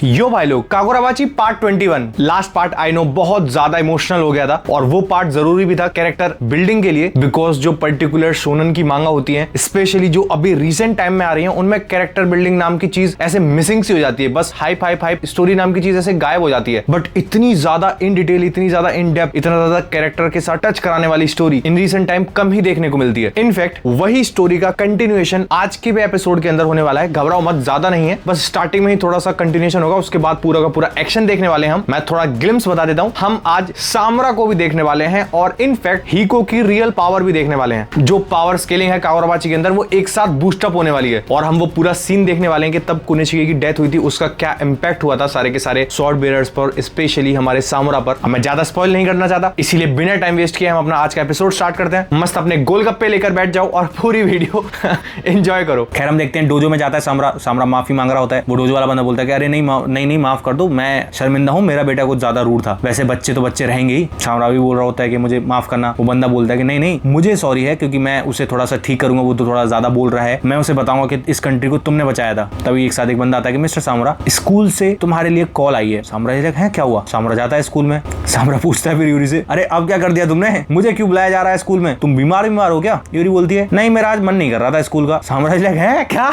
यो भाई लोग, Kagurabachi part 21 last part I know बहुत ज्यादा इमोशनल हो गया था और वो पार्ट जरूरी भी था कैरेक्टर बिल्डिंग के लिए, बिकॉज जो पर्टिकुलर शोनन की मांगा होती है, स्पेशली जो अभी रिसेंट टाइम में आ रही है, उनमें कैरेक्टर बिल्डिंग नाम की चीज ऐसे मिसिंग सी हो जाती है। बस हाइप हाइप हाइप स्टोरी नाम की चीज ऐसे गायब हो जाती है। बट इतनी ज्यादा इन डिटेल, इतनी ज्यादा इन डेप्थ, इतना ज्यादा कैरेक्टर के साथ टच कराने वाली स्टोरी इन रिसेंट टाइम कम ही देखने को मिलती है। इनफैक्ट वही स्टोरी का कंटिन्यूएशन आज के भी एपिसोड के अंदर होने वाला है। घबराओ मत, ज्यादा नहीं है, बस स्टार्टिंग में ही थोड़ा सा कंटिन्यूएशन होगा, उसके बाद पूरा का पूरा एक्शन देखने वाले हैं। मैं थोड़ा ग्लिम्स बता देता हूं, हम आज सामरा को भी देखने वाले हैं और इनफैक्ट हीको की रियल पावर भी देखने वाले हैं। जो पावर स्केलिंग है कागुराबाची के अंदर, वो एक साथ बूस्टअप होने वाली है और हम वो पूरा सीन देखने वाले हैं कि तब कुनिशिगे की डेथ हुई थी, उसका क्या इंपैक्ट हुआ था सारे के सारे स्वॉर्ड बेयरर्स पर, स्पेशली हमारे सामरा पर। मैं ज्यादा स्पॉइल नहीं करना चाहता, इसीलिए बिना टाइम वेस्ट किए हम अपना आज का एपिसोड स्टार्ट करते हैं। मस्त अपने गोलगप्पे लेकर बैठ जाओ और पूरी वीडियो एंजॉय करो। खैर हम देखते हैं, डोजो में जाता है सामरा माफी मांग रहा होता है। वो डोजो वाला बंदा बोलता है कि अरे नहीं माफ कर दो, मैं शर्मिंदा हूं, मेरा बेटा कुछ ज्यादा रूड था। वैसे बच्चे तो बच्चे रहेंगे ही। सामरा भी बोल रहा होता है कि मुझे माफ करना। वो बंदा बोलता है कि नहीं मुझे सॉरी है, क्योंकि मैं उसे थोड़ा सा ठीक करूंगा, वो तो थोड़ा ज्यादा बोल रहा है, मैं उसे बताऊंगा कि इस कंट्री को तुमने बचाया था। तभी एक साथ एक बंदा आता है कि मिस्टर सामरा, स्कूल से तुम्हारे लिए कॉल आई है। सामरा है क्या हुआ? सामरा जाता है स्कूल में। सामरा पूछता है फिर यूरी से, अरे अब क्या कर दिया तुमने, मुझे क्यों बुलाया जा रहा है स्कूल में, तुम बीमार हो क्या? यूरी बोलती है नहीं, मेरा आज मन नहीं कर रहा था स्कूल का। सामरा है क्या?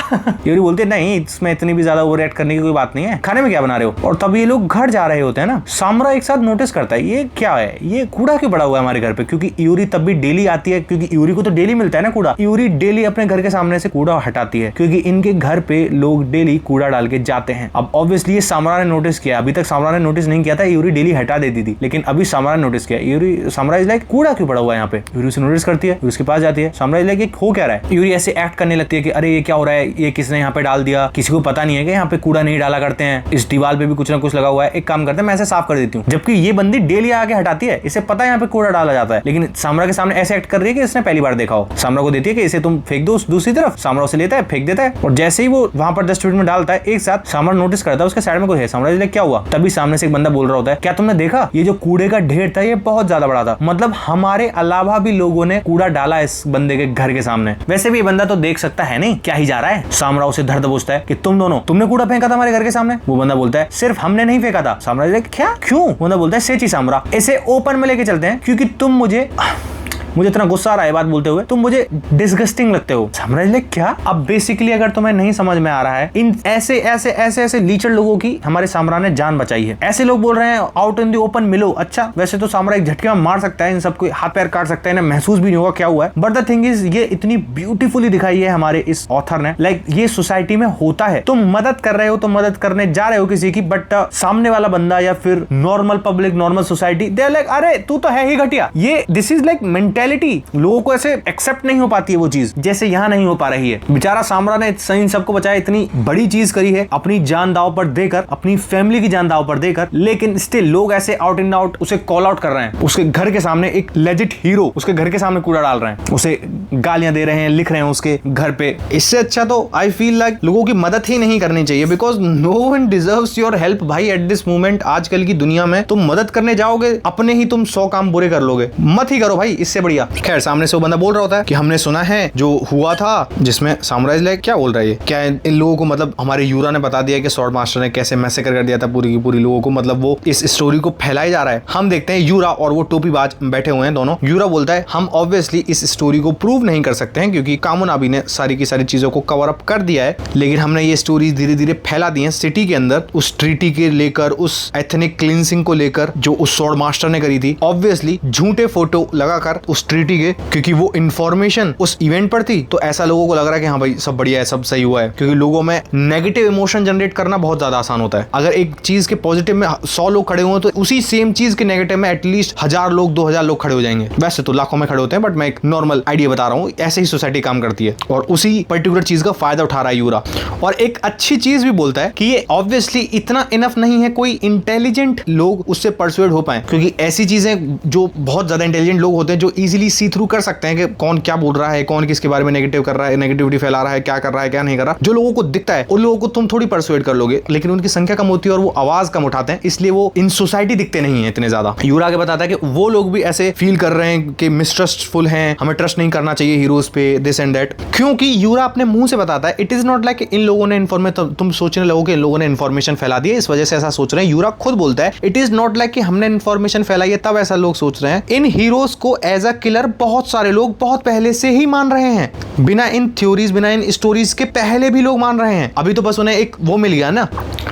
यूरी बोलती है नहीं, इसमें इतनी भी ज्यादा ओवर रिएक्ट करने की कोई बात नहीं है, खाने में क्या बना रहे हो? और तब ये लोग घर जा रहे होते हैं ना, सामरा एक साथ नोटिस करता है ये क्या है, ये कूड़ा क्यों पड़ा हुआ है हमारे घर पे, क्योंकि यूरी तब भी डेली आती है, क्योंकि यूरी को तो डेली मिलता है ना कूड़ा। यूरी डेली अपने घर के सामने से कूड़ा हटाती है, क्योंकि इनके घर पे लोग डेली कूड़ा डाल के जाते हैं। अब ऑब्वियसली ये सामरा ने नोटिस किया, अभी तक सामरा ने नोटिस नहीं किया था, यूरी डेली हटा देती थी, लेकिन अभी सामरा ने नोटिस किया। सामरा इज लाइक कूड़ा क्यों पड़ा हुआ है यहाँ पे? यूरी उसे नोटिस करती है, उसके पास जाती है। सामरा इज लाइक हो क्या रहा है? यूरी ऐसे एक्ट करने लगती है कि अरे ये क्या हो रहा है, ये किसने यहाँ पे डाल दिया, किसी को पता नहीं है कि यहाँ पे कूड़ा नहीं डाला करते हैं, इस दीवार पे भी कुछ ना कुछ लगा हुआ है, एक काम करते हैं मैं ऐसे साफ कर देती हूँ। जबकि ये बंदी डेली आके हटाती है, इसे पता है यहाँ पे कूड़ा डाला जाता है, लेकिन सामरा के सामने ऐसे एक्ट कर रही है कि इसने पहली बार देखा हो। सामरा को देती है कि इसे तुम फेंक दो दूसरी तरफ। सामरा उसे लेता है, फेंक देता है, और जैसे ही वो वहां पर डस्टबिन में डालता है, एक साथ सामरा नोटिस करता है उसके साइड में कुछ है। सामरा इस क्या हुआ? तभी सामने से एक बंदा बोल रहा होता है, क्या तुमने देखा ये जो कूड़े का ढेर था, ये बहुत ज्यादा बड़ा था, मतलब हमारे अलावा भी लोगों ने कूड़ा डाला इस बंदे के घर के सामने। वैसे भी ये बंदा तो देख सकता है नहीं क्या ही जा रहा है। सामरा उसे धर दबोचता है कि तुमने कूड़ा फेंका था हमारे घर के सामने। वो बंदा बोलता है सिर्फ हमने नहीं फेंका था। सामरा क्या क्यों? बंदा बोलता है सेची सामरा, इसे ओपन में लेके चलते हैं, क्योंकि तुम मुझे इतना गुस्सा आ रहा है बात बोलते हुए, तुम मुझे डिस्गस्टिंग लगते हो। समझ ले क्या? अब बेसिकली अगर तुम्हें नहीं समझ में आ रहा है, इन ऐसे लीचड़ लोगों की हमारे सामरा ने जान बचाई है। ऐसे लोग बोल रहे हैं आउट इन द ओपन मिलो। अच्छा वैसे तो सामरा एक झटके में मार सकता है, इन सबको हाथ पैर काट सकता है, महसूस भी नहीं होगा क्या हुआ है। बट द थिंग इज, ये इतनी ब्यूटीफुली दिखाई है हमारे इस ऑथर ने, लाइक ये सोसाइटी में होता है, तुम मदद कर रहे हो, तुम मदद करने जा रहे हो किसी की, बट सामने वाला बंदा या फिर normal public, normal society, they are like अरे तू तो है ही घटिया। ये दिस इज लाइक मेंटेलिटी, लोगों को ऐसे एक्सेप्ट नहीं हो पाती है वो चीज, जैसे यहाँ नहीं हो पा रही है। बेचारा सामरा ने इन सबको बचाया, इतनी बड़ी चीज करी है, अपनी जान दांव पर देकर, अपनी फैमिली की जान दांव पर देकर, लेकिन स्टिल लोग ऐसे आउट इन आउट उसे कॉल आउट कर रहे हैं। उसके घर के सामने एक लेजिट हीरो उसके घर के सामने कूड़ा डाल रहे हैं, उसे गालियां दे रहे हैं, लिख रहे हैं उसके घर पे। इससे अच्छा तो आई फील लाइक लोगों की मदद ही नहीं करनी चाहिए, because no one deserves your help भाई एट दिस मोमेंट। आजकल की दुनिया में तुम मदद करने जाओगे, अपने ही तुम 100 काम बुरे कर लोगे, मत ही करो भाई, इससे बढ़िया। खैर सामने से वो बंदा बोल रहा होता है कि हमने सुना है जो हुआ था, जिसमें सामरा लाइक क्या बोल रहा है, क्या इन लोगों को, मतलब हमारे यूरा ने बता दिया कि स्वॉर्ड मास्टर ने कैसे मैसेकर कर दिया था पूरी की पूरी लोगों को, मतलब वो इस स्टोरी को फैलाया जा रहा है। हम देखते हैं यूरा और वो टोपीबाज बैठे हुए हैं दोनों। यूरा बोलता है हम ऑब्वियसली इस स्टोरी को प्रूव नहीं कर सकते हैं, क्योंकि कामुनाबी ने सारी की सारी चीजों को कवर अप कर दिया है, लेकिन हमने ये स्टोरी धीरे धीरे फैला दी है सिटी के अंदर, उस ट्रीटी के लेकर, उस एथनिक क्लींसिंग को लेकर जो उस स्वॉर्ड मास्टर ने करी थी। ऑब्वियसली झूठे फोटो लगाकर उस ट्रीटी के, क्योंकि वो इन्फॉर्मेशन उस इवेंट पर थी, तो ऐसा लोगों को लग रहा है कि हाँ भाई सब बढ़िया है, सब सही हुआ है, क्योंकि लोगों में नेगेटिव इमोशन जनरेट करना बहुत ज्यादा आसान होता है। अगर एक चीज के पॉजिटिव में 100 लोग खड़े हुए तो उसी सेम चीज के नेगेटिव में एटलीस्ट 1000 लोग 2000 लोग खड़े हो जाएंगे। वैसे तो लाखों में खड़े होते हैं, बट मैं एक नॉर्मल आइडिया बता रहा हूँ, ऐसे ही सोसाइटी काम करती है और उसी पर्टिकुलर चीज का फायदा उठा रहा है यूरा। और एक अच्छी चीज भी बोलता है कि ये ऑब्वियसली इतना इनफ नहीं है कोई इंटेलिजेंट लोग उससे परसुएड हो पाए, क्योंकि ऐसी चीजें जो बहुत ज्यादा इंटेलिजेंट लोग होते हैं जो इजीली सी थ्रू कर सकते हैं कि कौन क्या बोल रहा है, कौन किसके बारे में नेगेटिव कर रहा है, नेगेटिविटी फैला रहा है, क्या कर रहा है, क्या नहीं कर रहा। जो लोगों को दिखता है उन लोगों को तुम थोड़ी परसुएड कर लोगे, लेकिन उनकी संख्या कम होती है और वो आवाज कम उठाते हैं, इसलिए वो इन सोसाइटी दिखते नहीं है इतने ज्यादा। यूरा आगे बताता है कि वो लोग भी ऐसे फील कर रहे हैं कि मिसट्रस्टफुल हैं, हमें ट्रस्ट नहीं करना चाहिए हीरोज पे, दिस एंड दैट। क्योंकि यूरा अपने मुंह से बताता है it is not like in लोगों ने तुम सोचने लगो कि इन लोगों ने इन्फॉर्मेशन फैला दी है इस वजह से ऐसा सोच रहे हैं। यूरा खुद बोलता है इट इज नॉट लाइक कि हमने इन्फॉर्मेशन फैलाई है तब ऐसा लोग सोच रहे हैं। इन हीरोज को एज अ किलर बहुत सारे लोग बहुत पहले से ही मान रहे हैं, बिना इन थ्योरीज, बिना इन स्टोरीज के पहले भी लोग मान रहे हैं। अभी तो बस उन्हें एक वो मिल गया ना,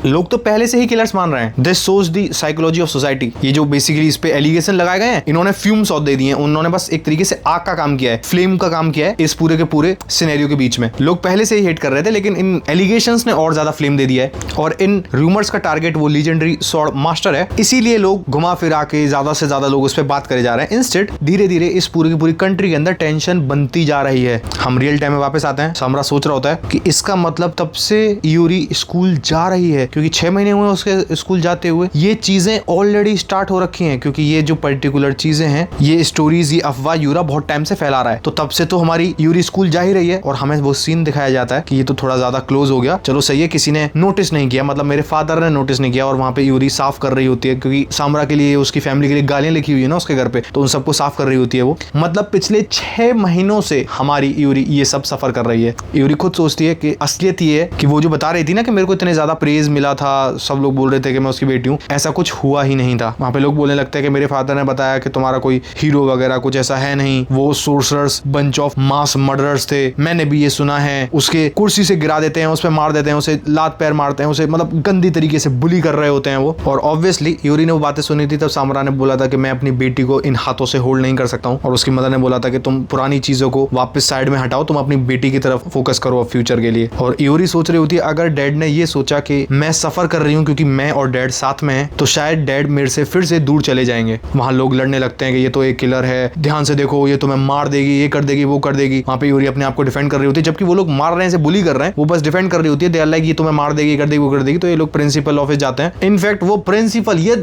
लोग तो पहले से ही किलर्स मान रहे हैं। This shows the psychology of society. ये जो बेसिकली इस पे एलिगेशन लगाए गए हैं, इन्होंने फ्यूम्स और दे दिए हैं, उन्होंने बस एक तरीके से आग का काम किया है, फ्लेम का काम किया है इस पूरे के पूरे सिनेरियो के बीच में। लोग पहले से ही हेट कर रहे थे, लेकिन इन एलिगेशंस ने और ज्यादा फ्लेम दे दिया है। और इन रूमर्स का टारगेट वो लीजेंडरी स्वॉर्ड मास्टर है, इसीलिए लोग घुमा फिरा के ज्यादा से ज्यादा लोग उस पर बात करे जा रहे हैं। इंस्टेड धीरे धीरे इस पूरी की पूरी कंट्री के अंदर टेंशन बनती जा रही है। हम रियल टाइम में वापस आते हैं। सामरा सोच रहा होता है कि इसका मतलब तब से यूरी स्कूल जा रही है, क्योंकि 6 महीने हुए उसके स्कूल जाते हुए। ये चीजें ऑलरेडी स्टार्ट हो रखी हैं, क्योंकि ये जो पर्टिकुलर चीजें हैं, ये स्टोरीज, ये अफवाह यूरा बहुत टाइम से फैला रहा है। तो तब से तो हमारी यूरी स्कूल जा ही रही है। और हमें वो सीन दिखाया जाता है कि ये तो थोड़ा ज्यादा क्लोज हो गया, चलो सही है, किसी ने नोटिस नहीं किया, मतलब मेरे फादर ने नोटिस नहीं किया। और वहां पे यूरी साफ कर रही होती है, क्योंकि सामरा के लिए, उसकी फैमिली के लिए गालियां लिखी हुई है ना उसके घर पे, तो उन सबको साफ कर रही होती है वो। मतलब पिछले 6 महीनों से हमारी यूरी ये सब सफर कर रही है। यूरी खुद सोचती है कि असलियत ये है कि वो जो बता रही थी ना कि मेरे को इतने ज्यादा प्रेज मिला था, सब लोग बोल रहे थे कि मैं उसकी बेटी हूँ, ऐसा कुछ हुआ ही नहीं था। वहां पे लोग बोलने लगते हैं कि मेरे फादर ने बताया कि तुम्हारा कोई हीरो वगैरह कुछ ऐसा है नहीं, वो sorcerer's, bunch of mass murderers थे, मैंने भी ये सुना है। उसके कुर्सी से गिरा देते हैं, उस पर मार देते हैं, उसे लात पैर मारते हैं, उसे मतलब गंदी तरीके से बुली कर रहे होते हैं वो। और ऑब्वियसली यूरी ने वो बातें सुनी थी, तब सामरा ने बोला था कि मैं अपनी बेटी को इन हाथों से होल्ड नहीं कर सकता हूँ। और उसकी मदर ने बोला था कि तुम पुरानी चीजों को वापस साइड में हटाओ, तुम अपनी बेटी की तरफ फोकस करो अब फ्यूचर के लिए। और यूरी सोच रही होती है अगर डैड ने ये सोचा कि मैं सफर कर रही हूँ क्योंकि मैं और डैड साथ में हैं, तो शायद डैड मेरे से फिर से दूर चले जाएंगे। वहां लोग लड़ने लगते हैं कि ये तो एक किलर है, ध्यान से देखो, ये तुम्हें मार देगी, ये कर देगी, वो कर देगी। वहां पे यूरी अपने आप को डिफेंड कर रही होती है, जबकि वो लोग मार रहे हैं, बुली कर रहे हैं, वो बस डिफेंड कर रही होती है। दे आर लाइक ये तुम्हें मार देगी, कर देगी, वो कर देगी। तो ये लोग प्रिंसिपल ऑफिस जाते हैं। इनफैक्ट वो प्रिंसिपल, ये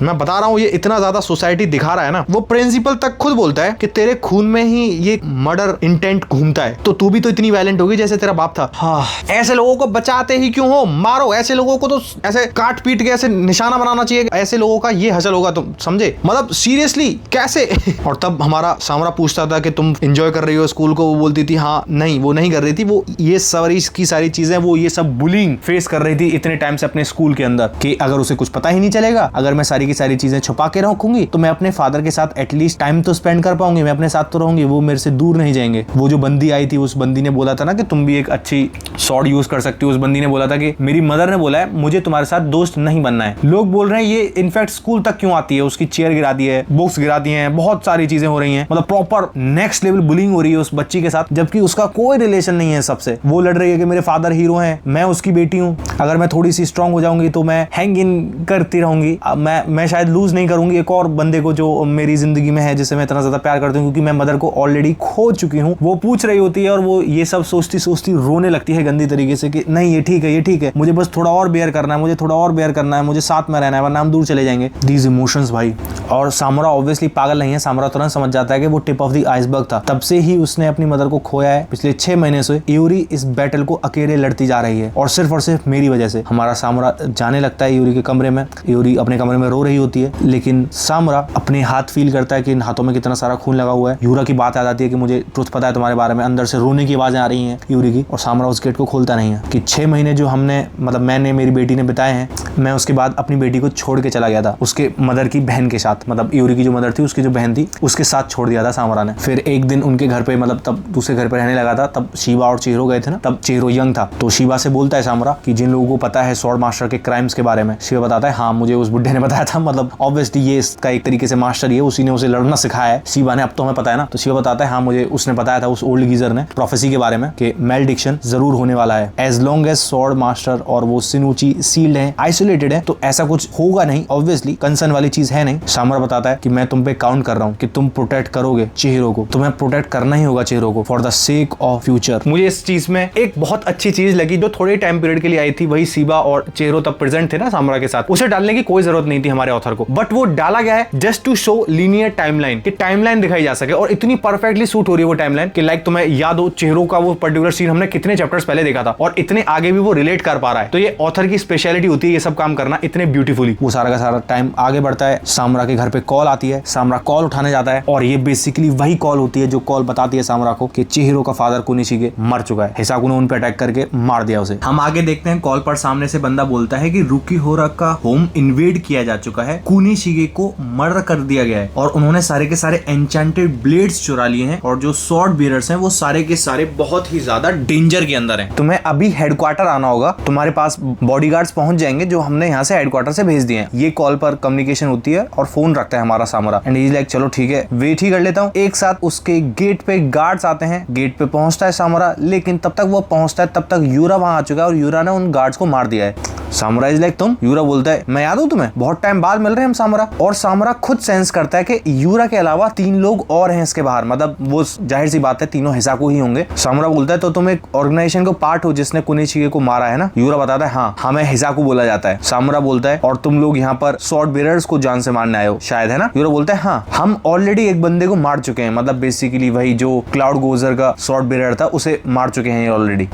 मैं बता रहा हूँ, ये इतना ज्यादा सोसाइटी दिखा रहा है ना, वो प्रिंसिपल तक खुद बोलता है कि तेरे खून में ही ये मर्डर इंटेंट घूमता है, तो तू भी तो इतनी वायलेंट होगी जैसे तेरा बाप था। हाँ, ऐसे लोगों को बचाते ही क्यों हो, मारो ऐसे लोगों को, तो ऐसे काट पीट के ऐसे निशाना बनाना चाहिए। ऐसे लोगों का ये हसल होगा, तुम समझे, मतलब सीरियसली कैसे। और तब हमारा सामरा पूछता था कि तुम एंजॉय कर रही हो स्कूल को, वो बोलती थी हाँ नहीं, वो नहीं कर रही थी, वो ये सारी चीजें, वो ये सब बुलिंग फेस कर रही थी इतने टाइम से अपने स्कूल के अंदर, कि अगर उसे कुछ पता ही नहीं चलेगा, अगर मैं सारी की सारी चीजें छुपा के रखूंगी, तो मैं अपने फादर के साथ एटलीस्ट टाइम तो स्पेंड कर पाऊंगी, मैं अपने साथ तो रहूंगी, वो मेरे से दूर नहीं जाएंगे। वो जो बंदी आई थी, उस बंदी ने बोला था ना कि तुम भी एक अच्छी सॉर्ड यूज कर सकती हो। उस बंदी ने बोला था कि मेरी मदर ने बोला है मुझे तुम्हारे साथ दोस्त नहीं बनना है। लोग बोल रहे हैं ये इनफैक्ट स्कूल तक क्यों आती है, उसकी चेयर गिरा दी है, बुक्स गिरा दी हैं, बहुत सारी चीजें हो रही हैं, मतलब प्रॉपर नेक्स्ट लेवल बुलिंग हो रही है उस बच्ची के साथ, जबकि उसका कोई रिलेशन नहीं है सबसे। वो लड़ रही है कि मेरे फादर हीरो हैं, मैं उसकी बेटी हूँ, अगर मैं थोड़ी सी स्ट्रांग हो जाऊंगी तो मैं हैंग इन करती रहूंगी, मैं शायद लूज नहीं करूंगी एक और बंदे को जो मेरी जिंदगी में है, जिसे मैं इतना ज्यादा प्यार करती हूँ, क्योंकि मैं मदर को ऑलरेडी खो चुकी हूँ। वो पूछ रही होती है और वो ये सब सोचती सोचती रोने लगती है गंदी तरीके से कि नहीं ये ठीक है, ये ठीक है, मुझे बस थोड़ा और बेयर करना है, मुझे थोड़ा और बेयर करना है, मुझे साथ में रहना है, वरना हम दूर चले जाएंगे। दीज इमोशंस भाई। और सामरा ऑब्वियसली पागल नहीं है, सामरा तुरंत समझ जाता है कि वो टिप ऑफ द आइसबर्ग था। तब से ही उसने अपनी मदर को खोया है। पिछले 6 महीने से यूरी इस बैटल को अकेले लड़ती जा रही है, और सिर्फ मेरी वजह से। हमारा सामरा जाने लगता है यूरी के कमरे में, यूरी अपने कमरे में रो रही होती है, लेकिन सामरा अपने हाथ फील करता है कि इन हाथों में कितना सारा खून लगा हुआ है। यूरा की बात याद आती है कि मुझे ट्रुथ पता है तुम्हारे बारे में, अंदर से रोने की आवाजें आ रही हैं यूरी की, और सामरा उस गेट को खोलता नहीं है। कि 6 महीने जो हमने, मतलब मैंने, मेरी बेटी ने बिताए हैं, मैं उसके बाद अपनी बेटी को छोड़ के चला गया था उसके मदर की बहन के साथ, मतलब यूरी की जो मदर थी उसकी जो बहन थी उसके साथ छोड़ दिया था सामरा ने। फिर एक दिन उनके घर पे, मतलब तब दूसरे घर पे रहने लगा था, तब शिवा और चेहरो गए थे ना, तब चेहरो यंग था। तो शिवा से बोलता है सामरा कि जिन लोगों को पता है स्वॉर्ड मास्टर के क्राइम्स के बारे में, शिवा बताता है हाँ मुझे उस बुड्ढे ने बताया था, मतलब ऑब्वियसली ये इसका एक तरीके से मास्टर ही है, उसी ने उसे लड़ना सिखाया है शिवा ने, अब तो हमें पता है ना। तो शिवा बताता है हाँ मुझे उसने बताया था, उस ओल्ड गीजर ने, प्रोफेसी के बारे में, कि मैलडिक्शन जरूर होने वाला है। As long as sword master और वो सिनुची सील्ड है, आइसोलेटेड है, तो ऐसा कुछ होगा नहीं, ऑब्वियसली कंसर्न वाली चीज है नहीं। सामरा सामरा बताता है कि मैं तुम पे काउंट कर रहा हूँ कि तुम प्रोटेक्ट करोगे चिहिरो को, तुम्हें प्रोटेक्ट करना ही होगा चिहिरो को for the sake of future. मुझे इस चीज में एक बहुत अच्छी चीज लगी जो थोड़े टाइम पीरियड के लिए आई थी, वही सीबा और चिहिरो तब प्रेजेंट थे ना सामरा के साथ, उसे डालने की कोई जरूरत नहीं थी हमारे ऑथर को, बट वो डाला गया है just to show linear timeline, कि टाइमलाइन दिखाई जा सके। और इतनी परफेक्टली सूट हो रही है वो टाइमलाइन कि लाइक तुम्हें याद हो चिहिरो का वो पर्टिकुलर सीन हमने कितने चैप्टर्स पहले देखा था और इतने आगे भी वो रिलेट कर पा रहा है। तो ये ऑथर की स्पेशलिटी होती है ये सब काम करना इतने ब्यूटीफुली। वो सारा का सारा टाइम आगे बढ़ता है, सामरा के घर पे कॉल आती है, सामरा कॉल उठाने जाता है और ये बेसिकली वही कॉल होती है जो कॉल बताती है सामरा को कि चिहिरो का फादर कुनिशिगे मर चुका है, हिसाकु ने उन पे अटैक करके मार दिया उसे। हम आगे देखते हैं कॉल पर सामने से बंदा बोलता है कि रुकिहोरा का होम इन्वेड किया जा चुका है, कुनिशिगे को मर्डर कर दिया गया है और उन्होंने सारे के सारे एन्चेंटेड ब्लेड्स चुरा लिए हैं और जो स्वॉर्ड बियरर्स हैं वो सारे के सारे बहुत ही ज्यादा डेंजर के अंदर हैं। तुम्हें अभी हेडक्वार्टर आना होगा, तुम्हारे पास बॉडीगार्ड्स पहुंच जाएंगे जो हमने यहाँ से हेडक्वार्टर से भेज दिए हैं। ये कॉल पर कम्युनिकेशन होती है और फोन रखता है हमारा सामरा एंड इज लाइक चलो ठीक है वेट ही कर लेता हूँ। एक साथ उसके गेट पे गार्ड्स आते हैं, गेट पे पहुंचता है सामरा, लेकिन तब तक वो पहुंचता है तब तक यूरा वहां आ चुका है और यूरा ने उन गार्ड्स को मार दिया है। सामरा इज लाइक तुम? यूरा बोलता है मैं याद हूं तुम्हें, बहुत टाइम बाद मिल रहे हैं हम सामरा। और सामरा खुद सेंस करता है कि यूरा के अलावा 3 लोग और हैं इसके बाहर, मतलब वो जाहिर सी बात है तीनों हिसाकू ही होंगे। सामरा बोलता है तो तुम एक ऑर्गेनाइजेशन को पार्ट हो जिसने कुनिशिगे को मारा है ना? यूरा बताता है हाँ हमें हिसाकू बोला जाता है। सामरा बोलता है और तुम लोग यहाँ पर स्वॉर्ड बियरर्स को जान से मारने आए हो शायद, है ना? यूरा बोलता है हाँ हम ऑलरेडी एक बंदे को मार चुके हैं, मतलब बेसिकली वही जो क्लाउड गोजर का स्वॉर्ड बियरर था उसे मार चुके हैं ऑलरेडी।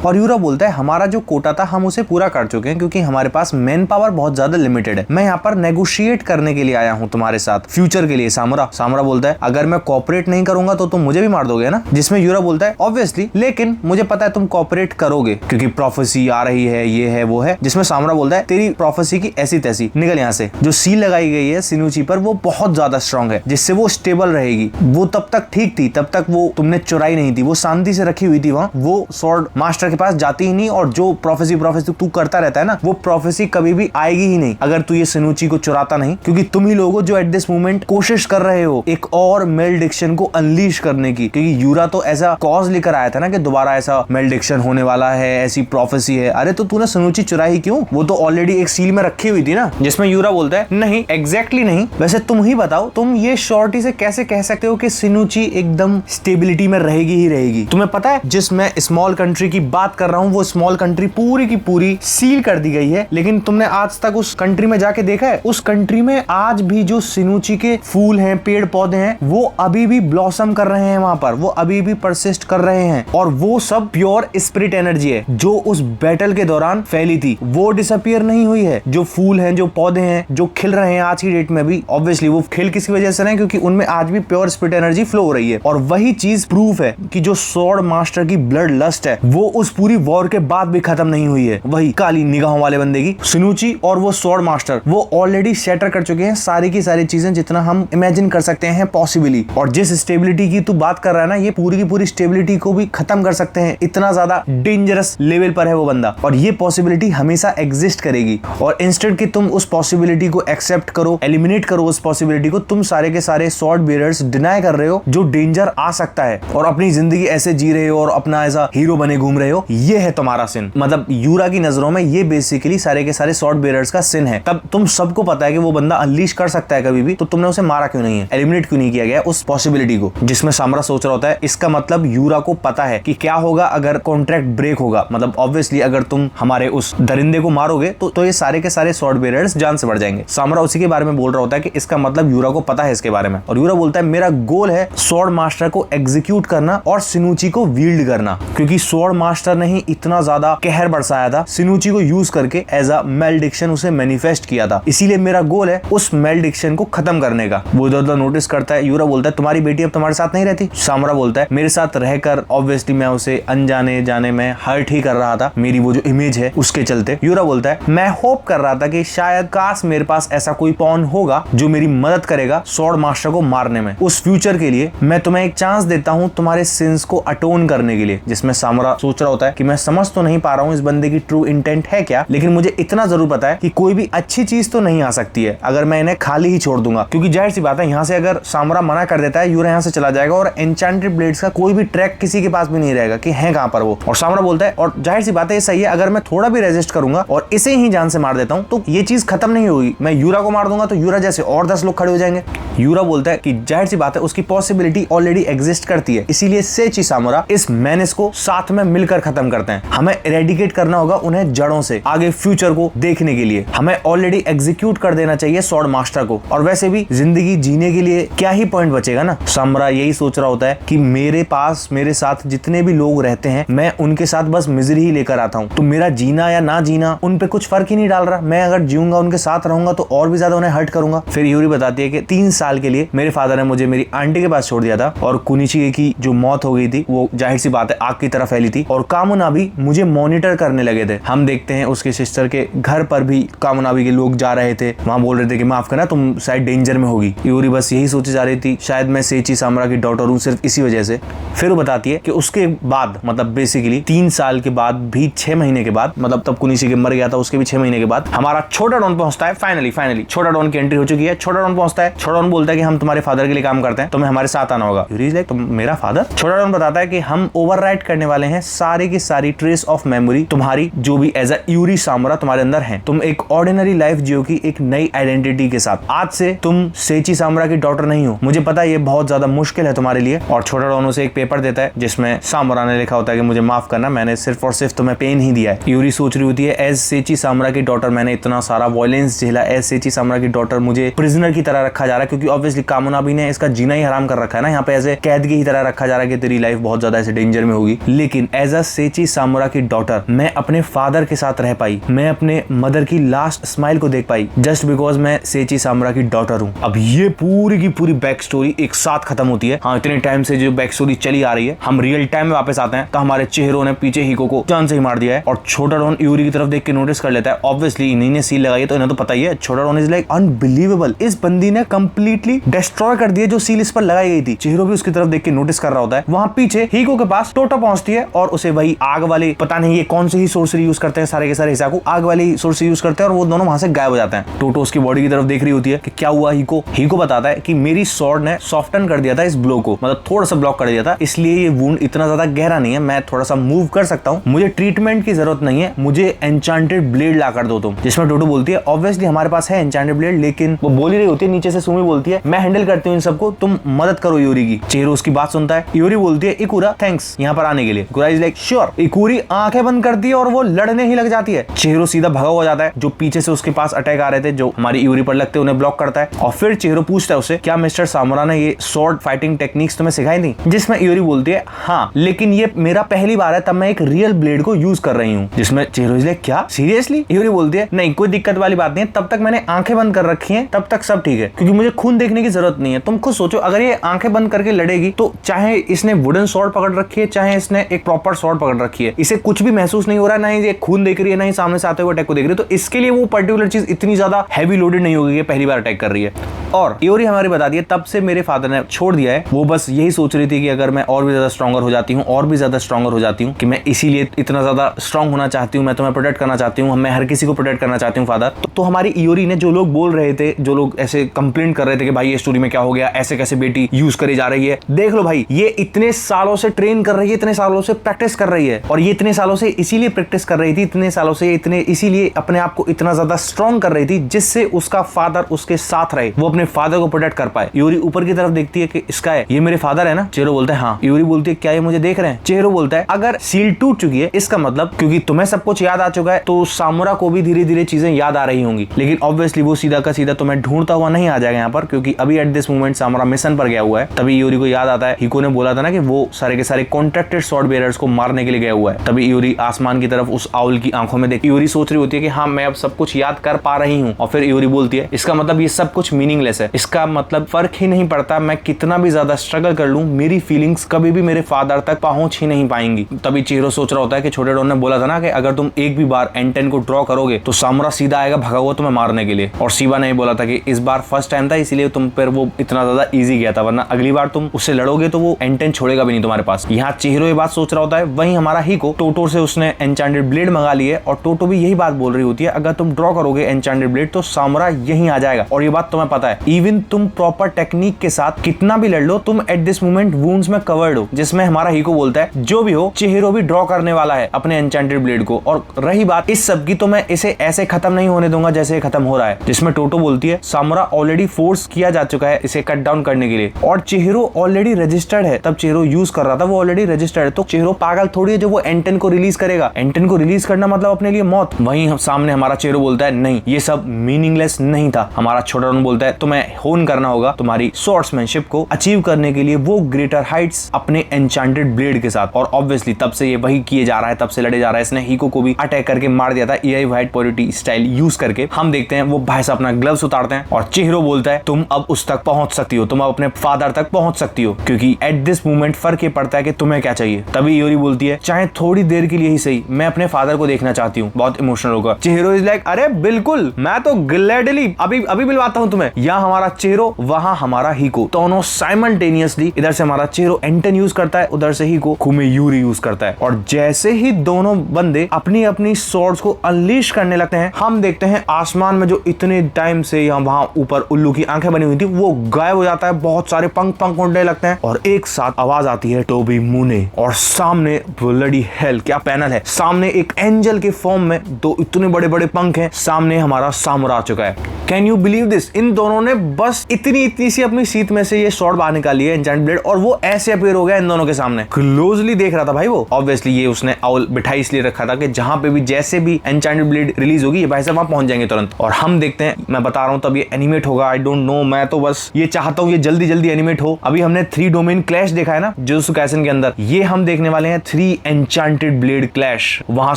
और यूरा बोलता है हमारा जो कोटा था हम उसे पूरा कर चुके हैं क्योंकि हमारे पास मैन पावर बहुत ज्यादा लिमिटेड है। मैं यहाँ पर नेगोशिएट करने के लिए आया हूँ तुम्हारे साथ फ्यूचर के लिए। सामरा बोलता है अगर मैं कॉपरेट नहीं करूंगा तो तुम मुझे भी मार दोगे ना? जिसमें यूरा बोलता है ऑब्वियसली, लेकिन मुझे पता है तुम कॉपरेट करोगे क्योंकि प्रोफेसी आ रही है, ये है वो है। जिसमें सामरा बोलता है तेरी प्रोफेसी की ऐसी तैसी, निकल यहाँ से। जो सील लगाई गई है सिनुची पर वो बहुत ज्यादा स्ट्रांग है जिससे वो स्टेबल रहेगी। वो तब तक ठीक थी, तब तक वो तुमने चुराई नहीं थी, वो शांति से रखी हुई थी वहाँ, वो स्वॉर्ड मास्टर के पास जाती ही नहीं। और जो प्रोफेसी तू करता रहता है ना, वो प्रोफेसी कभी भी आएगी ही नहीं अगर तू ये सिनुची को चुराता नहीं, क्योंकि तुम ही लोग हो जो एट दिस मोमेंट कोशिश कर रहे हो एक और मेलडिक्शन को अनलीश करने की। क्योंकि यूरा तो ऐसा कॉज लेकर आया था ना कि दोबारा ऐसा मेलडिक्शन होने वाला है, ऐसी प्रोफेसी है। अरे तो तूने सिनुची चुराई क्यों? वो तो ऑलरेडी एक सील में रखी हुई थी ना। जिसमें यूरा बोलता है नहीं एग्जैक्टली नहीं, वैसे तुम ही बताओ तुम ये श्योरिटी से कैसे कह सकते हो कि सिनुची एकदम स्टेबिलिटी में रहेगी ही रहेगी? तुम्हें पता है जिस मैं स्मॉल कंट्री की बात कर रहा हूँ वो स्मॉल कंट्री पूरी की पूरी सील कर दी गई है, लेकिन तुमने आज तक उस कंट्री में जाके देखा है? उस कंट्री में आज भी जो सिनुची के फूल हैं, पेड़ पौधे हैं, वो अभी भी ब्लॉसम कर रहे हैं वहां पर, वो अभी भी परसिस्ट कर रहे हैं और वो सब प्योर स्पिरिट एनर्जी है जो उस बैटल के दौरान फैली थी, वो डिसअपियर नहीं हुई है। जो फूल हैं, जो पौधे हैं, जो खिल रहे हैं आज की डेट में भी, ऑब्वियसली वो खिल किसी वजह से नहीं, क्योंकि उनमें आज भी प्योर स्पिरिट एनर्जी फ्लो हो रही है। और वही चीज प्रूफ है कि जो स्वॉर्ड मास्टर की ब्लड लस्ट है वो उस पूरी वॉर के बाद भी खत्म नहीं हुई है। वही काली निगाहों वाले बंदे की सिनुची और वो स्वॉर्ड मास्टर वो ऑलरेडी शेटर कर चुके हैं सारी की सारी चीजें जितना हम इमेजिन कर सकते हैं पॉसिबली। और जिस स्टेबिलिटी की तू बात कर रहा है ना, ये पूरी की पूरी स्टेबिलिटी को भी खत्म कर सकते हैं। इतना ज्यादा डेंजरस लेवल पर है वो बंदा और ये पॉसिबिलिटी हमेशा एग्जिस्ट करेगी। और इंस्टेड कि तुम उस पॉसिबिलिटी को एक्सेप्ट करो, एलिमिनेट करो उस पॉसिबिलिटी को, तुम सारे के सारे स्वॉर्ड बियरर्स डिनाई कर रहे हो जो डेंजर आ सकता है और अपनी जिंदगी ऐसे जी रहे हो और अपना ऐसा हीरो बने घूम रहे हो। ये है तुम्हारा सिन, मतलब यूरा की नजरों में ये बेसिकली सारे के सारे स्वॉर्ड बियरर्स का सिन है। तब तुम सबको पता है कि वो बंदा अनलीश कर सकता है कभी भी, तो तुमने उसे मारा क्यों नहीं है, एलिमिनेट क्यों नहीं किया गया उस पॉसिबिलिटी को? जिसमें सामरा सोच रहा होता है इसका मतलब यूरा को पता है कि क्या होगा अगर कॉन्ट्रैक्ट ब्रेक होगा, मतलब ऑब्वियसली अगर तुम हमारे उस दरिंदे को मारोगे तो ये सारे के सारे स्वॉर्ड बियरर्स जान से बढ़ जाएंगे। सामरा उसी के बारे में बोल रहा होता है कि इसका मतलब यूरा को पता है इसके बारे में। और यूरा बोलता है मेरा गोल है स्वॉर्ड मास्टर को एग्जीक्यूट करना और सिनुची को वील्ड करना, क्योंकि स्वॉर्ड मास्टर ने ही इतना ज्यादा कहर बरसाया था, सिनुची को यूज करके एज अ मेलडिक्शन उसे मैनिफेस्ट किया था। इसीलिए मेरा गोल है उस मेलडिक्शन को खत्म करने का। वो इधर नोटिस करता है, यूरा बोलता है तुम्हारी बेटी अब तुम्हारे साथ नहीं रहती? सामरा बोलता है मेरे साथ रहकर ऑब्वियसली मैं उसे अनजाने जाने में हर्ट ही कर रहा था, मेरी वो जो इमेज है उसके चलते। यूरा बोलता है मैं होप कर रहा था कि शायद काश मेरे पास ऐसा कोई पॉन होगा जो मेरी मदद करेगा स्वॉर्ड मास्टर को मारने में। उस फ्यूचर के लिए मैं तुम्हें एक चांस देता हूँ तुम्हारे सिंस को अटोन करने के लिए। जिसमें सामरा सोच रहा होता है कि मैं समझ तो नहीं पा रहा हूँ इस बंदे की ट्रू इंटेंट है क्या, लेकिन मुझे इतना जरूर पता है कि कोई भी अच्छी चीज तो नहीं आ सकती है अगर मैं इन्हें खाली ही छोड़ दूंगा, क्योंकि जाहिर सी बात है यहाँ से अगर सामरा मना कर देता है यूरा यहाँ से चला जाएगा और एन्चेंटेड ब्लेड्स का कोई भी ट्रैक किसी के पास भी नहीं रहेगा कि है कहां पर वो। और सामरा बोलता है, और जाहिर सी बात है ये सही है, अगर मैं थोड़ा भी रेजिस्ट करूंगा और इसे ही जान से मार देता हूं तो ये चीज खत्म नहीं होगी, मैं यूरा को मार दूंगा तो यूरा जैसे और 10 लोग खड़े हो जाएंगे। यूरा बोलता है कि जाहिर सी बात है उसकी पॉसिबिलिटी ऑलरेडी एग्जिस्ट करती है, इसीलिए सेची सामुरा इस मेनेस को साथ में मिलकर खत्म करते हैं। हमें इरेडिकेट करना होगा उन्हें जड़ों से, आगे फ्यूचर को देखने के लिए हमें ऑलरेडी एग्जीक्यूट कर देना चाहिए स्वॉर्ड मास्टर को, और वैसे भी जिंदगी जीने के लिए क्या ही पॉइंट बचेगा ना। सामुरा यही सोच रहा होता है कि मेरे पास मेरे साथ जितने भी लोग रहते हैं मैं उनके साथ बस मिजरी ही लेकर आता हूँ, तो मेरा जीना या ना जीना उन पे कुछ फर्क ही नहीं डाल रहा, मैं अगर जीऊंगा उनके साथ रहूंगा तो और भी ज्यादा उन्हें हर्ट करूंगा। फिर यूरी बताती है कि 3 साल के लिए मेरे फादर ने मुझे मेरी आंटी के पास छोड़ दिया था और कुनिची की जो मौत हो गई थी वो जाहिर सी बात है आग की तरफ फैली थी, और कामुनाबी मुझे मॉनिटर करने लगे थे। हम देखते हैं उसके सिस्टर के घर पर भी कामुनाबी के लोग जा रहे थे, वहां बोल रहे थे कि माफ करना तुम शायद डेंजर में होगी। यूरी बस यही सोचे जा रही थी शायद मैं सेची सामुरा की डॉटर हूँ सिर्फ इसी वजह से। फिर वो बताती है कि उसके बाद मतलब बेसिकली 3 साल के बाद भी 6 महीने के बाद, मतलब तब कुनिशी के मर गया था उसके भी 6 महीने के बाद हमारा छोटा डॉन पहुंचता है। फाइनली छोटा डॉन की एंट्री हो चुकी है। छोटा डॉन पहुंचता है। छोटा डॉन बोलता है कि हम तुम्हारे फादर के लिए काम करते हैं, तुम्हें हमारे साथ आना होगा। यूरी इज लाइक तुम मेरा फादर? छोटा डॉन बताता है कि हम ओवरराइट करने वाले हैं सारी की सारी ट्रेस ऑफ मेमोरी तुम्हारी जो भी एज अ यूरी सामुरा तुम्हारे अंदर है। तुम एक ऑर्डिनरी लाइफ जियो की एक नई आइडेंटिटी के साथ। आज से तुम सेची सामुरा की डॉटर नहीं हो। मुझे पता है ये बहुत ज्यादा मुश्किल है तुम्हारे लिए। और छोटा डॉन उसे एक पेपर देता है जिसमें सामुरा ने लिखा होता है कि मुझे माफ करना, मैंने सिर्फ और सिर्फ तुम्हें पेन ही दिया है। यूरी सोच रही होती है एज सेची सामुरा की डॉटर मैंने इतना सारा वायलेंस झेला, एज सेची सामुरा की डॉटर मुझे प्रिजनर की तरह रखा जा रहा है, क्योंकि ऑब्वियसली कामुनाबी ने इसका जीना ही हराम कर रखा है ना, यहाँ पे ऐसे कैद की ही तरह रखा जा रहा है कि तेरी लाइफ बहुत ज्यादा ऐसे डेंजर में होगी। लेकिन एज अ सेची सामुरा की डॉटर मैं अपने फादर के साथ रह पाई, मैं अपने मदर की लास्ट स्माइल को देख पाई जस्ट बिकॉज मैं सेची सामुरा की डॉटर हूँ। अब ये पूरी की पूरी बैक स्टोरी एक साथ खत्म होती है। हाँ, इतने टाइम से जो बैक स्टोरी चली आ रही है, हम रियल टाइम में वापस आते हैं तो हमारे चेहरों ने पीछे हिको को जान से ही मार दिया है। और छोटा डॉन यूरी की तरफ देख के नोटिस कर लेता है, ऑब्वियसली इन्हीं ने सील लगाई है तो इन्हें तो पता ही है। छोटा डॉन इज लाइक अनबिलीवेबल, इस बंदी ने कंप्लीटली डिस्ट्रॉय कर दिया जो सील इस पर लगाई गई थी। चेहरों भी उसकी तरफ देख के नोटिस कर रहा होता है। वहां पीछे हिको के पास टोटो पहुंचती है और उसे वही आग वाले, पता नहीं ये कौन से ही सोर्सरी यूज करते हैं, सारे के सारे हिस्सा को आग वाली सोर्सरी यूज करते हैं और वो दोनों वहां से गायब हो जाते हैं। टोटो उसकी बॉडी की तरफ देख रही होती है कि क्या हुआ। हिको बताता है कि मेरी स्वॉर्ड ने सॉफ्टन कर दिया था इस ब्लो को, मतलब थोड़ा सा ब्लॉक कर दिया था, इसलिए ये वुंड इतना ज्यादा गहरा नहीं है, मैं थोड़ा सा मूव कर सकता हूँ, मुझे ट्रीटमेंट की जरूरत नहीं है, मुझे एन्चेंटेड ब्लेड ला कर दो तुम। जिसमें टोटो बोलती है ऑब्वियसली हमारे पास है एन्चेंटेड ब्लेड, लेकिन वो बोल ही रही होती है नीचे से सुमी बोलती है मैं हैंडल करती हूँ इन सबको, तुम मदद करो यूरी की। चेहरो उसकी बात सुनता है। यूरी बोलती है इकुरा थैंक्स यहाँ पर आने के लिए। इकुरा इज लाइक श्योर। इकुरी आंखें बंद करती है और वो लड़ने ही लग जाती है। चेहरो सीधा भगा हो जाता है, जो पीछे से उसके पास अटैक आ रहे थे जो हमारी यूरी पर लगते उन्हें ब्लॉक करता है। और फिर चेहरो पूछता है उससे क्या मिस्टर सामुरा ने ये स्वॉर्ड फाइटिंग टेक्निक्स तुम्हें सिखाई थी? जिसमें यूरी बोलती है हाँ, लेकिन ये मेरा पहली बार है तब मैं एक रियल ब्लेड को यूज कर रही हूँ। जिसमें चेहरो इज लाइक क्या सीरियसली? यूरी बोलती है नहीं कोई दिक्कत वाली बात नहीं है, तब तक मैंने आंखें बंद कर रखी है, तब तक सब ठीक है, क्योंकि मुझे खून देखने की जरूरत नहीं है। तुम खुद सोचो अगर ये आंखें बंद करके लड़ेगी तो चाहे इसने वुडन स्वॉर्ड पकड़ रखी है चाहे इसने एक प्रॉपर स्वॉर्ड पकड़ रखी है, इसे कुछ भी महसूस नहीं हो रहा, ना ही खून देख रही है ना ही सामने से आते हुए अटैक को देख रही है, तो इसके लिए वो पर्टिकुलर चीज इतनी ज्यादा हैवी लोडेड नहीं होगी, पहली बार अटैक कर रही है। और यूरी हमारी बता दी है तब से मेरे फादर ने छोड़ दिया है, वो बस यही सोच रही थी कि अगर मैं और भी ज्यादा स्ट्रॉन्गर हो जाती हूँ और भी ज्यादा स्ट्रॉन्गर हो जाती हूँ, कि मैं इसीलिए इतना ज्यादा स्ट्रॉन्ग होना चाहती हूँ, मैं तुम्हें प्रोटेक्ट करना चाहती हूँ, मैं हर किसी को प्रोटेक्ट करना चाहती हूँ फादर। तो हमारी यूरी ने जो लोग बोल रहे थे, जो लोग ऐसे कंप्लेंट कर रहे थे कि भाई ये स्टोरी में क्या हो गया, ऐसे कैसे बेटी यूज करी जा रही है, देख लो भाई ये इतने सालों से ट्रेन कर रही है, इतने सालों से प्रैक्टिस कर रही है, और ये इतने सालों से इसीलिए प्रैक्टिस कर रही थी, इतने सालों से इतने इसीलिए अपने आप को इतना ज्यादा स्ट्रॉन्ग कर रही थी जिससे उसका फादर उसके साथ रहे, वो अपने फादर को प्रोटेक्ट कर पाए। यूरी ऊपर की तरफ देखती है कि इसका है ये मेरे फादर है ना? चेहरो बोलता है हाँ। यूरी बोलती है क्या ये मुझे देख रहे हैं? चेहरो बोलता है अगर सील टूट चुकी है इसका मतलब क्योंकि तुम्हें सब कुछ याद आ चुका है तो सामुरा को भी धीरे धीरे चीजें याद आ रही होंगी, लेकिन ऑब्वियसली वो सीधा का सीधा तुम्हें ढूंढता हुआ नहीं आ जाएगा यहाँ पर, क्योंकि अभी एट दिस मोमेंट सामुरा मिशन पर गया हुआ है। तभी यूरी को याद आता है हिको ने बोला था ना कि वो सारे के सारे कॉन्ट्रैक्टेड स्वॉर्ड बेयरर्स को मारने के लिए गया हुआ है। तभी यूरी आसमान की तरफ उस आउल की आंखों में देख यूरी सोच रही होती है कि हाँ मैं अब सब कुछ याद कर पा रही हूँ, और फिर यूरी बोलती है इसका मतलब ये सब कुछ मीनिंगलेस मीनिंगलेस है। इसका मतलब फर्क ही नहीं पड़ता, मैं कितना भी ज्यादा स्ट्रगल कर लूं, मेरी फीलिंग्स कभी भी मेरे फादर तक पहुंच ही नहीं पाएंगी। तभी चिहिरो सोच रहा होता है कि छोटे डॉन ने बोला था ना कि अगर तुम एक भी बार N10 को ड्रॉ करोगे तो सामुरा सीधा आएगा भगा हुआ तुम्हें मारने के लिए। और शिबा ने बोला था कि इस बार फर्स्ट टाइम था इसलिए तुम पर वो इतना ज्यादा इजी गया था, वरना अगली बार तुम उससे लड़ोगे तो वो N10 छोड़ेगा भी नहीं तुम्हारे पास। यहाँ चिहिरो ये बात सोच रहा होता है। वहीं हमारा हिको टोटो से उसने एन्चेंटेड ब्लेड मंगा ली है और टोटो भी यही बात बोल रही होती है, अगर तुम ड्रॉ करोगे एन्चेंटेड ब्लेड तो सामुरा यहीं आ जाएगा। और ये बात तुम्हें पता है, इवन तुम प्रॉपर टेक्निक के साथ कितना भी लड़ लो, तुम एट दिस मोमेंट वुंड्स में कवर्ड हो। जिसमें हमारा हिको बोलता है जो भी हो चिहिरो भी ड्रॉ करने वाला है अपने एन्चेंटेड ब्लेड को, और रही बात इस सब की तो मैं इसे ऐसे खत्म नहीं होने दूंगा जैसे खत्म हो रहा है। जिसमें टोटो बोलती है सामुरा ऑलरेडी फोर्स किया जा चुका है इसे कट डाउन करने के लिए, और चिहिरो ऑलरेडी रजिस्टर्ड है। तब चिहिरो यूज कर रहा था, वो ऑलरेडी रजिस्टर्ड है, तो चिहिरो पागल थोड़ी है जो वो N10 को रिलीज करेगा। N10 को रिलीज करना मतलब अपने लिए मौत। वहीं सामने हमारा चिहिरो बोलता है नहीं, ये सब मीनिंगलेस नहीं था। हमारा छोटा डॉन बोलता है तुम्हें होन करना होगा तुम्हारी स्वॉर्ड्समैनशिप को अचीव करने के लिए वो ग्रेटर हाइट्स अपने एन्चेंटेड ब्लेड के साथ। और ऑब्वियसली तब से ये वही किए जा रहा है, तब से लड़े जा रहा है। इसने हिको को भी अटैक करके मार दिया था AI white polity style use करके। हम देखते हैं वो भाई साहब अपना ग्लव्स उतारते हैं और चिहिरो बोलता है तुम अब उस तक पहुंच सकती हो, तुम अब अपने फादर तक पहुंच सकती हो, क्योंकि एट दिस मोमेंट फर्क ये पड़ता है कि तुम्हें क्या चाहिए। तभी योरी बोलती है चाहे थोड़ी देर के लिए ही सही, मैं अपने फादर को देखना चाहती हूँ। बहुत इमोशनल होगा। चिहिरो इज लाइक अरे बिल्कुल, मैं तो ग्लैडली अभी मिलवाता हूँ तुम्हें। यहाँ हमारा चिहिरो, वहां हमारा हिको, दोनों साइमल्टेनियसली, इधर से हमारा चिहिरो N10 यूज करता है, उधर से हिको कुमेयूरी यूज करता है। और जैसे ही दोनों बंदे अपनी अपनी स्वॉर्ड्स को अनलीश करने लगते हैं, हम देखते हैं आसमान में जो इतने टाइम से यहाँ वहां ऊपर उल्लू की आंखें बनी हुई थी वो गायब हो जाता है। बहुत सारे पंख उड़ने लगते हैं और एक साथ आवाज आती है टोबी मुने, और सामने ब्लडी हेल क्या पैनल है। सामने एक एंजल के फॉर्म में दो इतने बड़े बड़े पंख हैं। सामने हमारा सामुरा आ चुका है। Can you believe this? इन दोनों ने बस इतनी सी अपनी सीट में से ये शॉर्ट बाहर निकाली है एन्चेंटेड ब्लेड, और वो ऐसे अपीयर हो गया इन दोनों के सामने। क्लोजली देख रहा था भाई वो। ऑब्वियसली ये उसने आउल बिठाई इसलिए रखा था कि जहां पे भी जैसे भी एन्चेंटेड ब्लेड रिलीज होगी ये भाई साहब वहां पहुंच जाएंगे तुरंत। और हम देखते हैं, मैं बता रहा हूं तब ये एनिमेट होगा, आई डोंट नो, मैं तो बस ये चाहता हूं ये जल्दी एनिमेट हो। अभी हमने 3 डोमेन क्लैश देखा है ना जुजुत्सु काइसेन के अंदर, ये हम देखने वाले हैं 3 एन्चेंटेड ब्लेड क्लैश। वहां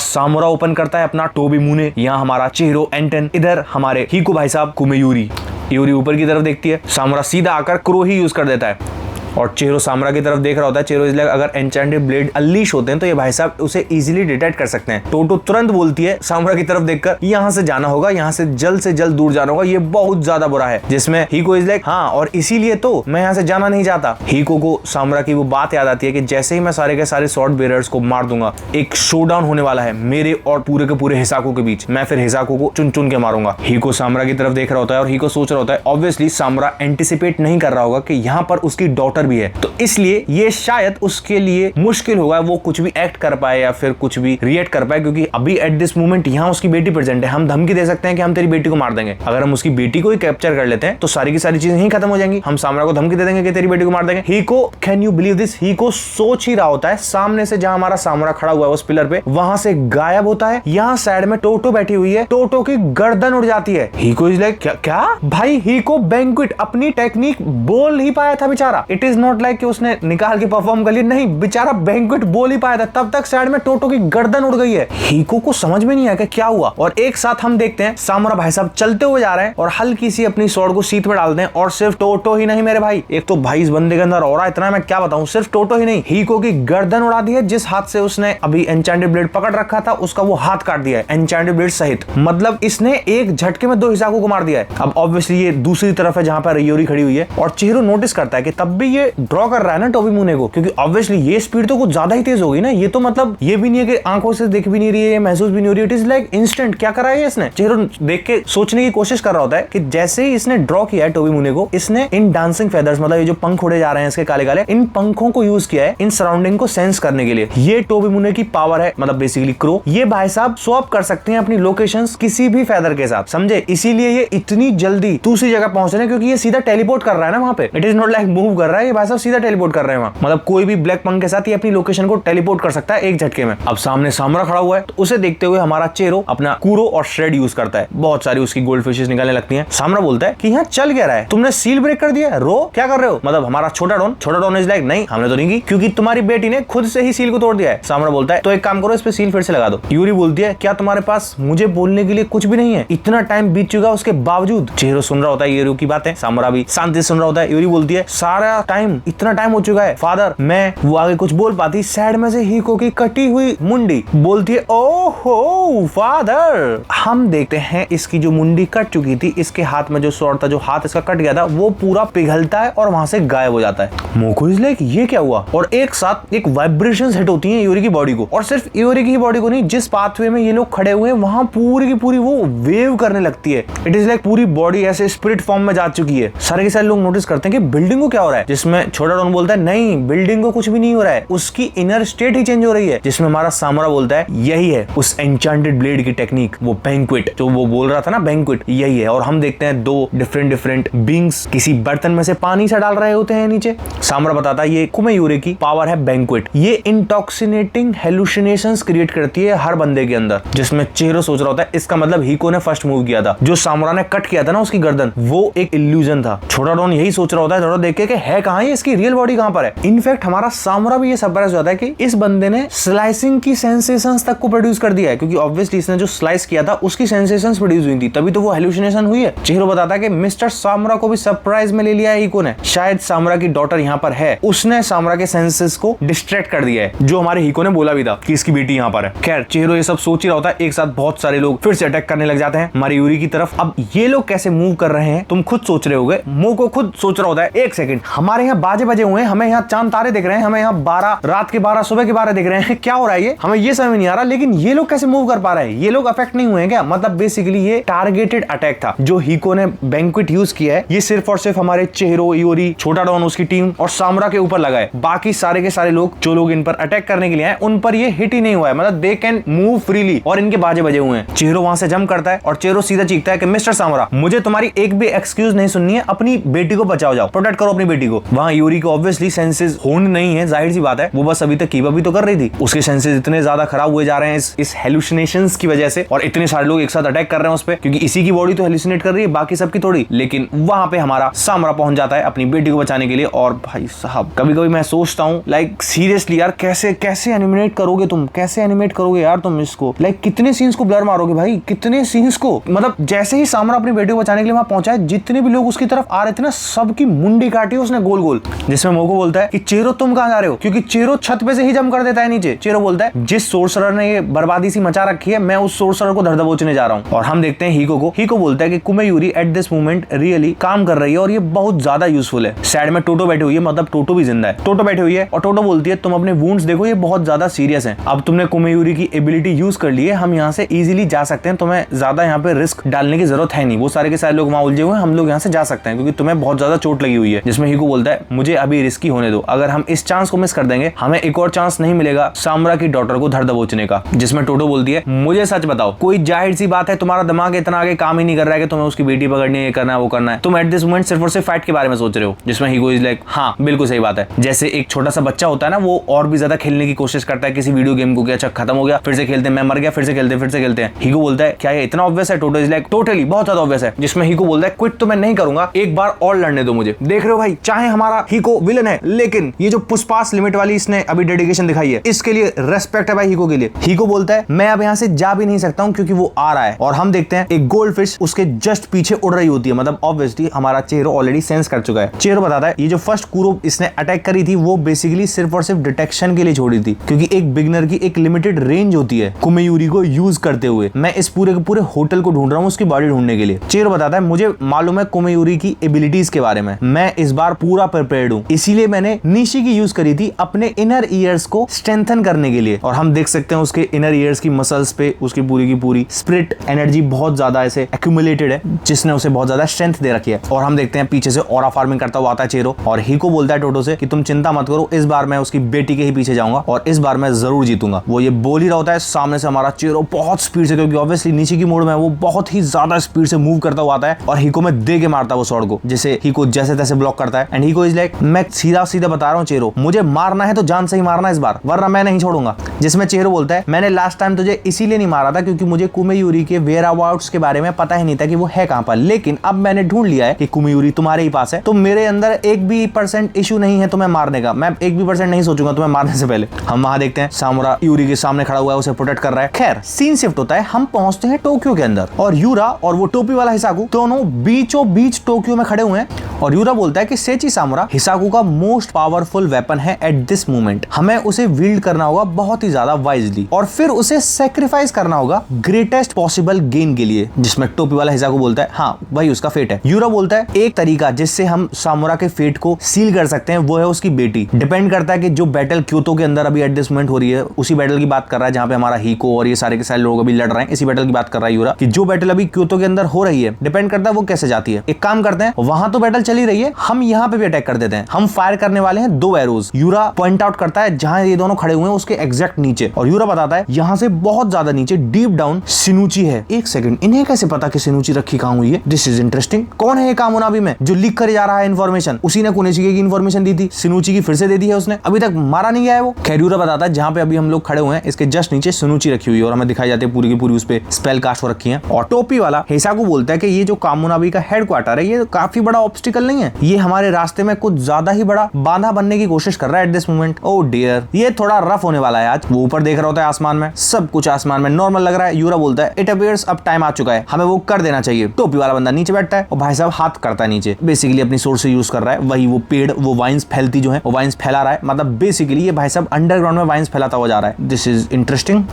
सामुरा ओपन करता है अपना टोबी मुने, यहाँ हमारा चिहिरो N10, इधर हमारे हिको भाई साहब कुमेयूरी। यूरी ऊपर की तरफ देखती है, सामुरा सीधा आकर क्रो ही यूज कर देता है और चिहिरो सामुरा की तरफ देख रहा होता है। चिहिरो इसलिए अगर एन्चेंटेड ब्लेड अनलीश होते हैं तो ये भाई साहब उसे इजीली डिटेक्ट कर सकते हैं। टोटो तुरंत बोलती है सामुरा की तरफ देखकर यहाँ से जाना होगा, यहाँ से जल्द दूर जाना होगा, ये बहुत ज्यादा बुरा है। जिसमें हिको इज लाइक हाँ, और इसीलिए तो मैं यहाँ से जाना नहीं चाहता। हिको को सामुरा की वो बात याद आती है कि जैसे ही मैं सारे के सारे स्वॉर्ड बेयरर्स को मार दूंगा, एक शोडाउन होने वाला है मेरे और पूरे के पूरे हिसाको के बीच, मैं फिर हिसाको को चुन के मारूंगा। हिको सामुरा की तरफ देख रहा होता है और हिको सोच रहा होता है, ऑब्वियसली सामुरा एंटिसिपेट नहीं कर रहा होगा कि यहाँ पर उसकी डॉटर भी है, तो इसलिए ये शायद उसके लिए मुश्किल होगा वो कुछ भी एक्ट कर पाए या फिर कुछ भी रिएक्ट कर पाए, क्योंकि अभी एट दिस मोमेंट यहाँ उसकी बेटी प्रेजेंट है। हम धमकी दे सकते हैं कि हम तेरी बेटी को मार देंगे। अगर हम उसकी बेटी को ही कैप्चर कर लेते हैं तो सारी की सारी चीजें ही खत्म हो जाएंगी। हम सामरा को धमकी दे देंगे कि तेरी बेटी को मार देंगे। हिको, कैन यू बिलीव दिस, हिको सोच ही रहा होता है, सामने से जहां हमारा सामरा खड़ा हुआ है उस पिलर पे, वहां से गायब होता है। यहाँ साइड में टोटो बैठी हुई है, टोटो की गर्दन उड़ जाती है। हिको इज लाइक क्या भाई, हिको बैंक्वेट अपनी टेक्निक बोल ही पाया था बेचारा। इट इज नॉट लाइक कि उसने निकाल के परफॉर्म कर लिया, नहीं, बेचारा बैंक्वेट बोल ही पाया था। तब तक साइड में टोटो की गर्दन उड़ गई है। हिको को समझ में नहीं आया कि क्या हुआ। और एक साथ हम देखते हैं सामुरा भाई साहब चलते हुए जा रहे हैं और हल्की सी अपनी स्वॉर्ड को सीट में डालते हैं। और सिर्फ टोटो ही नहीं मेरे भाई, एक तो भाई इस बंदे के अंदर और इतना मैं क्या बताऊं, सिर्फ टोटो ही नहीं, हिको की गर्दन उड़ा दी है। जिस हाथ से उसने अभी एन्चेंटेड ब्लेड पकड़ रखा था उसका वो हाथ काट दिया है एन्चेंटेड ब्लेड सहित। मतलब इसने एक झटके में 2 हिसाको को मार दिया है। अब ऑब्वियसली ये दूसरी तरफ है जहां पर रियोरी खड़ी हुई है और चिहिरो नोटिस करता है कि तब भी ये ड्रॉ कर रहा है ना टोबी मुने को, क्योंकि ऑब्वियसली ये स्पीड तो कुछ ज्यादा ही तेज हो गई ना। ये तो मतलब ये भी नहीं है कि आंखों से दिख भी नहीं रही है, महसूस भी नहीं हो रही है, इट इज लाइक इंस्टेंट। क्या करा है इसने? चिहिरो देख के सोचने की कोशिश कर रहा होता है कि जैसे ही इसने ड्रॉ किया है टोबी मुने को, इसने इन डांसिंग फेदर्स, मतलब ये जो पंख उड़े जा रहे हैं इसके काले काले, इन पंखों को यूज किया है इन सराउंडिंग को सेंस करने के लिए। ये टोबी मुने की पावर है, मतलब बेसिकली क्रो। ये भाई साहब स्वैप कर सकते हैं अपनी लोकेशंस किसी भी फेदर के साथ, समझे? इसीलिए ये इतनी जल्दी दूसरी जगह पहुंच रहे हैं, क्योंकि ये सीधा टेलीपोर्ट कर रहा है ना वहां पे। It is not like move कर रहा है, ये भाई साहब सीधा टेलीपोर्ट कर रहे हैं वहां, मतलब कोई भी ब्लैक पंक के साथ ये अपनी लोकेशन को टेलीपोर्ट कर सकता है एक झटके में। अब सामने सामरा खड़ा हुआ है, तो उसे देखते हुए हमारा चेरो अपना कूरो और श्रेड यूज करता है, बहुत सारी उसकी गोल्ड फिशेस निकलने लगती हैं। सामरा बोलता है कि यहाँ चल क्या रहा है, तुमने सील ब्रेक कर दिया, रो क्या कर रहे हो, मतलब हमारा छोटा डॉन इज लाइक नहीं हमने तो नहीं की, क्योंकि तुम्हारी बेटी ने खुद से ही सील को तोड़ दिया है। सामरा बोलता है तो एक काम करो, इस पे सील फिर से लगा दो। यूरी बोलती है क्या तुम्हारे पास मुझे बोलने के लिए कुछ भी नहीं है, इतना टाइम बीत चुका उसके बावजूद। चेहरो सुन रहा होता है यूरी की बातें, सामरा भी शांति से सुन रहा होता है। यूरी बोलती है सारा टाइम, इतना टाइम हो चुका है फादर, मैं वो आगे कुछ बोल पाती, साइड में से हीको की कटी हुई मुंडी बोलती है ओहो फादर। हम देखते हैं इसकी जो मुंडी कट चुकी थी, इसके हाथ में जो स्वॉर्ड था, जो हाथ इसका कट गया था, वो पूरा पिघलता है और वहां से गायब हो जाता है। मोको इज लाइक ये क्या हुआ, और एक साथ एक वाइब्रेशंस हिट होती हैं यूरी की बॉडी को, और सिर्फ यूरी की बॉडी को नहीं, जिस पाथवे में ये लोग खड़े हुए हैं वहां पूरी की पूरी वो वेव करने लगती है। इट इज लाइक पूरी बॉडी ऐसे स्पिरिट फॉर्म में जा चुकी है। सारे के सारे लोग नोटिस करते हैं कि बिल्डिंग को क्या हो रहा है, जिसमें छोटा डॉन बोलता है नहीं बिल्डिंग को कुछ भी नहीं हो रहा है, उसकी इनर स्टेट ही चेंज हो रही है। जिसमें हमारा सामरा बोलता है यही है उस एन्चेंटेड ब्लेड की टेक्निक, वो बैंक्वेट जो वो बोल रहा था ना, बैंक्वेट यही है। और हम देखते हैं दो डिफरेंट बींग्स किसी बर्तन में से पानी सा डाल रहे होते हैं नीचे। सामरा बताता है ये कुमेयूरे की पावर है बैंक्वेट, ये इंटॉक्सिनेटिंग हेलुसिनेशंस क्रिएट करती है हर बंदे के अंदर। जिसमें चेहरो सोच रहा होता है इसका मतलब हीको ने फर्स्ट मूव किया था, जो सामरा ने कट किया था ना उसकी गर्दन, वो एक इल्यूजन था। छोटा डॉन यही सोच रहा होता है थोड़ा देख के कि है कहां है, इसकी रियल बॉडी कहां पर है। इनफैक्ट हमारा सामरा भी ये सरप्राइज होता है कि इस बंदे ने स्लाइसिंग की सेंसेशंस तक को प्रोड्यूस कर दिया है, क्योंकि ऑब्वियसली इसने जो स्लाइस किया था उसकी सेंसेशंस प्रोड्यूस हुई थी, तभी तो वो हेलुसिनेशन हुई है। चेहरो बताता है कि मिस्टर सामरा को भी सरप्राइज में ले लिया है हीको ने, शायद सामरा की डॉटर यहाँ पर है, उसने सामरा के सेंसेस को डिस्ट्रैक्ट कर दिया है, जो हमारे हीको ने बोला भी था कि इसकी बेटी यहाँ पर है। खैर चेहरो ये सब सोच ही रहा होता है, एक साथ बहुत सारे लोग फिर से अटैक करने लग जाते हैं हमारी यूरी की तरफ। अब ये लोग कैसे मूव कर रहे हैं तुम खुद सोच रहे होगे, मोको खुद सोच रहा होता है एक सेकंड, हमारे यहाँ बाजे बजे हुए हैं, हमें यहाँ चांद तारे दिख रहे हैं, हमें यहाँ 12 रात के 12 सुबह के 12 दिख रहे हैं, क्या हो रहा है ये, हमें ये समझ नहीं आ रहा, लेकिन ये लोग कैसे मूव कर पा रहे हैं, ये लोग अफेक्ट नहीं हुए हैं क्या। मतलब बेसिकली ये टारगेटेड अटैक था जो हीको ने बैंक्वेट यूज किया है, ये सिर्फ और सिर्फ हमारे चेहरो, यूरी, छोटा डॉन, उसकी टीम और सामरा के ऊपर लगा है। बाकी सारे के सारे लोग जो लोग इन पर अटैक करने के लिए आए उन पर ये हिट ही नहीं हुआ है, मतलब दे कैन मूव फ्रीली, और इनके बाजे बजे हुए हैं। चेहरो वहां से जंप करता है और चेहरो सीधा चीखता है कि मिस्टर सामरा मुझे तुम्हारी एक भी एक्सक्यूज नहीं सुननी है, अपनी बेटी को बचाओ, जाओ प्रोटेक्ट करो अपनी बेटी को। वहां यूरी को ऑब्वियसली सेंसेस होने नहीं है, जाहिर सी बात है, वो बस अभी तक कीप अप तो कर रही थी, उसके सेंसेस इतने ज्यादा खराब हुए जा रहे हैं इस हेलुसिनेशंस की वजह से, और इतने सारे लोग एक साथ अटैक कर रहे हैं उस पे, क्योंकि इसी की बॉडी तो हेलुसिनेट कर रही है, बाकी सबकी थोड़ी। लेकिन वहां पे हमारा सामरा पहुंच जाता है अपनी बेटी को बचाने के लिए। और भाई साहब कभी कभी मैं सोचता हूँ लाइक सीरियसली यार, कैसे एनिमेट करोगे तुम, कैसे एनिमेट करोगे यार तुम इसको, लाइक कितने सीन्स को ब्लर मारोगे भाई, कितने सीन्स को। मतलब जैसे ही सामरा अपनी बेटी को बचाने के लिए वहां पहुंचा है, जितने भी लोग उसकी तरफ आ रहे थे ना, सबकी मुंडी काटी उसने गोल गोल। जिसमें मोको बोलता है कि चेरो तुम कहां जा रहे हो, क्योंकि चेरो छत पे से ही जंप कर देता है नीचे। चेरो बोलता है जिस सोर्सरर ने ये बर्बादी सी मचा रखी है, मैं उस सोर्सरर को धर दबोचने जा रहा हूं। और हम देखते हैं हीको को, हीको बोलता है कि कुमेयूरी एट दिस मोमेंट रियली काम कर रही है और ये बहुत ज्यादा यूजफुल है। साइड में टोटो बैठी हुई है, मतलब टोटो भी जिंदा है, टोटो बैठी हुई है और टोटो बोलती है तुम अपने वुंड्स देखो, ये बहुत ज्यादा सीरियस है, अब तुमने कुमेयूरी की एबिलिटी यूज कर ली है, हम यहाँ से इजीली जा सकते हैं, तुम्हें ज्यादा यहाँ पे रिस्क डालने की जरूरत है नहीं, वो सारे के सारे लोग वहां उलझे हुए हैं, हम लोग यहाँ से जा सकते हैं क्योंकि तुम्हें बहुत ज्यादा चोट लगी हुई है। जिसमें हीको बोलता है मुझे अभी रिस्की होने दो, अगर हम इस चांस को मिस कर देंगे हमें एक और चांस नहीं मिलेगा सामरा की डॉटर को धर दबोचने का। जिसमें टोटो बोलती है मुझे सच बताओ, कोई जाहिर सी बात है तुम्हारा दिमाग इतना आगे काम ही नहीं कर रहा है कि तुम्हें उसकी बेटी पकड़नी है, ये करना है वो करना है, तुम एट दिस मोमेंट सिर्फ और सिर्फ फाइट के बारे में सोच रहे हो। जिसमें हीको इज लाइक हाँ बिल्कुल सही बात है, जैसे एक छोटा सा बच्चा होता है ना, वो और भी ज्यादा खेलने की कोशिश करता है किसी वीडियो गेम को, अच्छा खत्म हो गया फिर से खेलते हैं, मैं मर गया फिर से खेलते हैं। हीको बोलता है क्या ये इतना ऑब्वियस है, टोटो इज लाइक टोटली बहुत ज्यादा ऑब्वियस है। जिसमें हीको बोलता है क्विट तो मैं नहीं करूंगा, एक बार और लड़ने दो मुझे। देख रहे हो भाई, चाहे हमारा हीको विलन है, लेकिन ये जो पुष्पास लिमिट वाली इसने अभी डेडिकेशन दिखाई है, इसके लिए रेस्पेक्ट है भाई हीको के लिए। हीको बोलता है मैं अब यहाँ से जा भी नहीं सकता हूँ क्योंकि वो आ रहा है। और हम देखते हैं एक गोल्ड फिश उसके जस्ट पीछे उड़ रही होती है, मतलब ऑब्वियसली हमारा चेहरो ऑलरेडी सेंस कर चुका है। चेहरो बताता है ये जो फर्स्ट कूरो इसने अटैक करी थी वो बेसिकली सिर्फ और सिर्फ डिटेक्शन के लिए छोड़ी थी, क्योंकि एक बिगनर की एक लिमिटेड रेंज होती है कुमेयूरी को यूज करते हुए। मैं इस पूरे के पूरे होटल को ढूंढ रहा हूँ उसकी बॉडी ढूंढने के लिए। चेहरो बताता है मुझे मालूम है कुमेयूरी की एबिलिटीज के बारे में, मैं इस बार पूरा प्रिपेयर्ड हूँ, इसीलिए मैंने निशी की यूज करी थी अपने इनर ईयर्स को स्ट्रेंथन करने के लिए। और हम देख सकते हैं उसके इनर ईयर्स की मसल्स पे उसकी पूरी की पूरी स्पिरिट एनर्जी बहुत ज्यादा ऐसे एक्यूमुलेटेड है, जिसने उसे बहुत ज्यादा स्ट्रेंथ दे रखी है। और हम देखते हैं पीछे से ऑरा फार्मिंग करता हुआ आता है चेहरो, और हीको बोलता है टोटो से कि तुम चिंता मत करो, इस बार मैं उसकी बेटी के ही पीछे जाऊंगा और इस बार मैं जरूर जीतूंगा। वो ये बोल ही रहा होता है, सामने से हमारा चेहरो बहुत स्पीड से, क्योंकि ऑब्वियसली नीचे की मोड़ में वो बहुत ही ज्यादा स्पीड से मूव करता हुआ आता है और हीको में दे के मारता है वो शॉट को, जिसे हीको जैसे तैसे ब्लॉक करता है। एंड हीको हीको इज लाइक, मैं सीधा सीधा बता रहा हूँ चेहरो, मुझे मारना है तो जान से ही मारना इस बार, वरना मैं नहीं छोड़ूंगा। जिसमें चेहरो बोलता है, मैंने लास्ट टाइम तुझे इसीलिए नहीं मारा था क्योंकि मुझे कुमेयूरी के वेयर अबाउट्स के बारे में पता ही नहीं था कि वो है कहां पर, लेकिन अब मैंने ढूंढ लिया है कि कुमेयूरी तुम्हारे ही पास है, तो मेरे अंदर एक भी % इशू नहीं है तुम्हें मारने का, मैं एक भी % नहीं सोचूंगा तुम्हें मारने से पहले। हम वहां देखते हैं सामुरा यूरी के सामने खड़ा हुआ है, उसे प्रोटेक्ट कर रहा है। खैर सीन शिफ्ट होता है, हम पहुंचते हैं टोक्यो के अंदर और यूरा और वो टोपी वाला हिसाकू दोनों बीचों बीच टोक्यो में खड़े हुए हैं और यूरा बोलता है कि सेची सामुरा हिसाकू का मोस्ट पावरफुल वेपन है एट दिस मोमेंट, हमें उसे विल्ड करना होगा बहुत ही ज्यादा वाइजली और फिर उसे सैक्रिफाइस करना होगा ग्रेटेस्ट पॉसिबल गेन के लिए। जिसमें टोपी वाला हिसाकू बोलता है हाँ वही उसका फेट है। यूरा बोलता है एक तरीका जिससे हम सामुरा के फेट को सील कर सकते हैं वो है उसकी बेटी। डिपेंड करता है कि जो बैटल क्योतो के अंदर अभी एट दिस मोमेंट हो रही है उसी बैटल की बात कर रहा है जहां पे हमारा हीको और ये सारे के सारे लोग अभी लड़ रहे हैं, इसी बैटल की बात कर रहा है यूरा कि जो बैटल अभी क्योतो के अंदर हो रही है डिपेंड करता है वो कैसे जाती है। एक काम करते हैं, वहां तो बैटल चली रही है, हम यहाँ पे भी अटैक कर देते हैं, हम फायर करने वाले हैं 2 एरोज। यूरा पॉइंट आउट करता है जहां ये दोनों खड़े हुए हैं उसके एग्जैक्ट नीचे और यूरा बताता है यहाँ से बहुत ज्यादा नीचे डीप डाउन सिनुची है। एक सेकंड, इन्हें कैसे पता कि सिनुची रखी कहां हुई है? This is interesting. कौन है ये कामुनाबी में जो लीक करे जा रहा है इन्फॉर्मेशन? उसी ने कुनेशिके की इन्फॉर्मेशन दी थी, सिनुची की फिर से दे दी है उसने, अभी तक मारा नहीं गया है वो। खैर यूरा बताता है जहां पे अभी हम लोग खड़े हुए हैं इसके जस्ट नीचे सिनुची रखी हुई है और हमें दिखाई जाती है पूरी की पूरी उस पे स्पेल कास्ट हो रखी है। और टोपी वाला हिसाकू बोलता है कि ये जो कामुनाबी का हेडक्वार्टर है ये काफी बड़ा ऑब्स्टिकल नहीं है, ये हमारे रास्ते में कुछ ज्यादा ही बड़ा बाधा बनने की कोशिश कर रहा है at this moment. Oh dear, ये थोड़ा रफ होने वाला है आज। वो ऊपर देख रहा होता है आसमान में, सब कुछ आसमान में नॉर्मल लग रहा है। यूरा बोलता है इट अपीयर्स अब टाइम आ चुका है, हमें वो कर देना चाहिए। टोपी वाला बंदा नीचे बैठता है और भाई साहब हाथ करता है नीचे, बेसिकली अपनी सोर्स से यूज कर रहा है वही वो पेड़, वो वाइन्स फैलती जो है वो वाइन्स फैला रहा है, मतलब बेसिकली ये भाई साहब अंडरग्राउंड में वाइन्स फैलाता हुआ जा रहा है। This is interesting.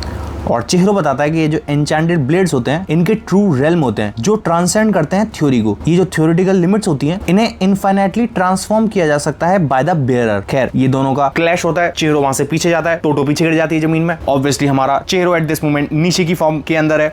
और चेहरो बताता है कि ये जो एन्चेंटेड ब्लेड्स होते हैं इनके ट्रू रेल्म होते हैं जो ट्रांसेंड करते हैं थ्योरी को। ये जो थ्योरेटिकल लिमिट्स होती हैं इन्हें इनफाइनाइटली ट्रांसफॉर्म किया जा सकता है बाय द बेयरर। खैर ये दोनों का क्लैश होता है, चेहरो वहां से पीछे जाता है, टोटो पीछे गिर जाती है जमीन में। ऑब्वियसली हमारा चेहरो एट दिस मोमेंट नीशी की फॉर्म के अंदर है,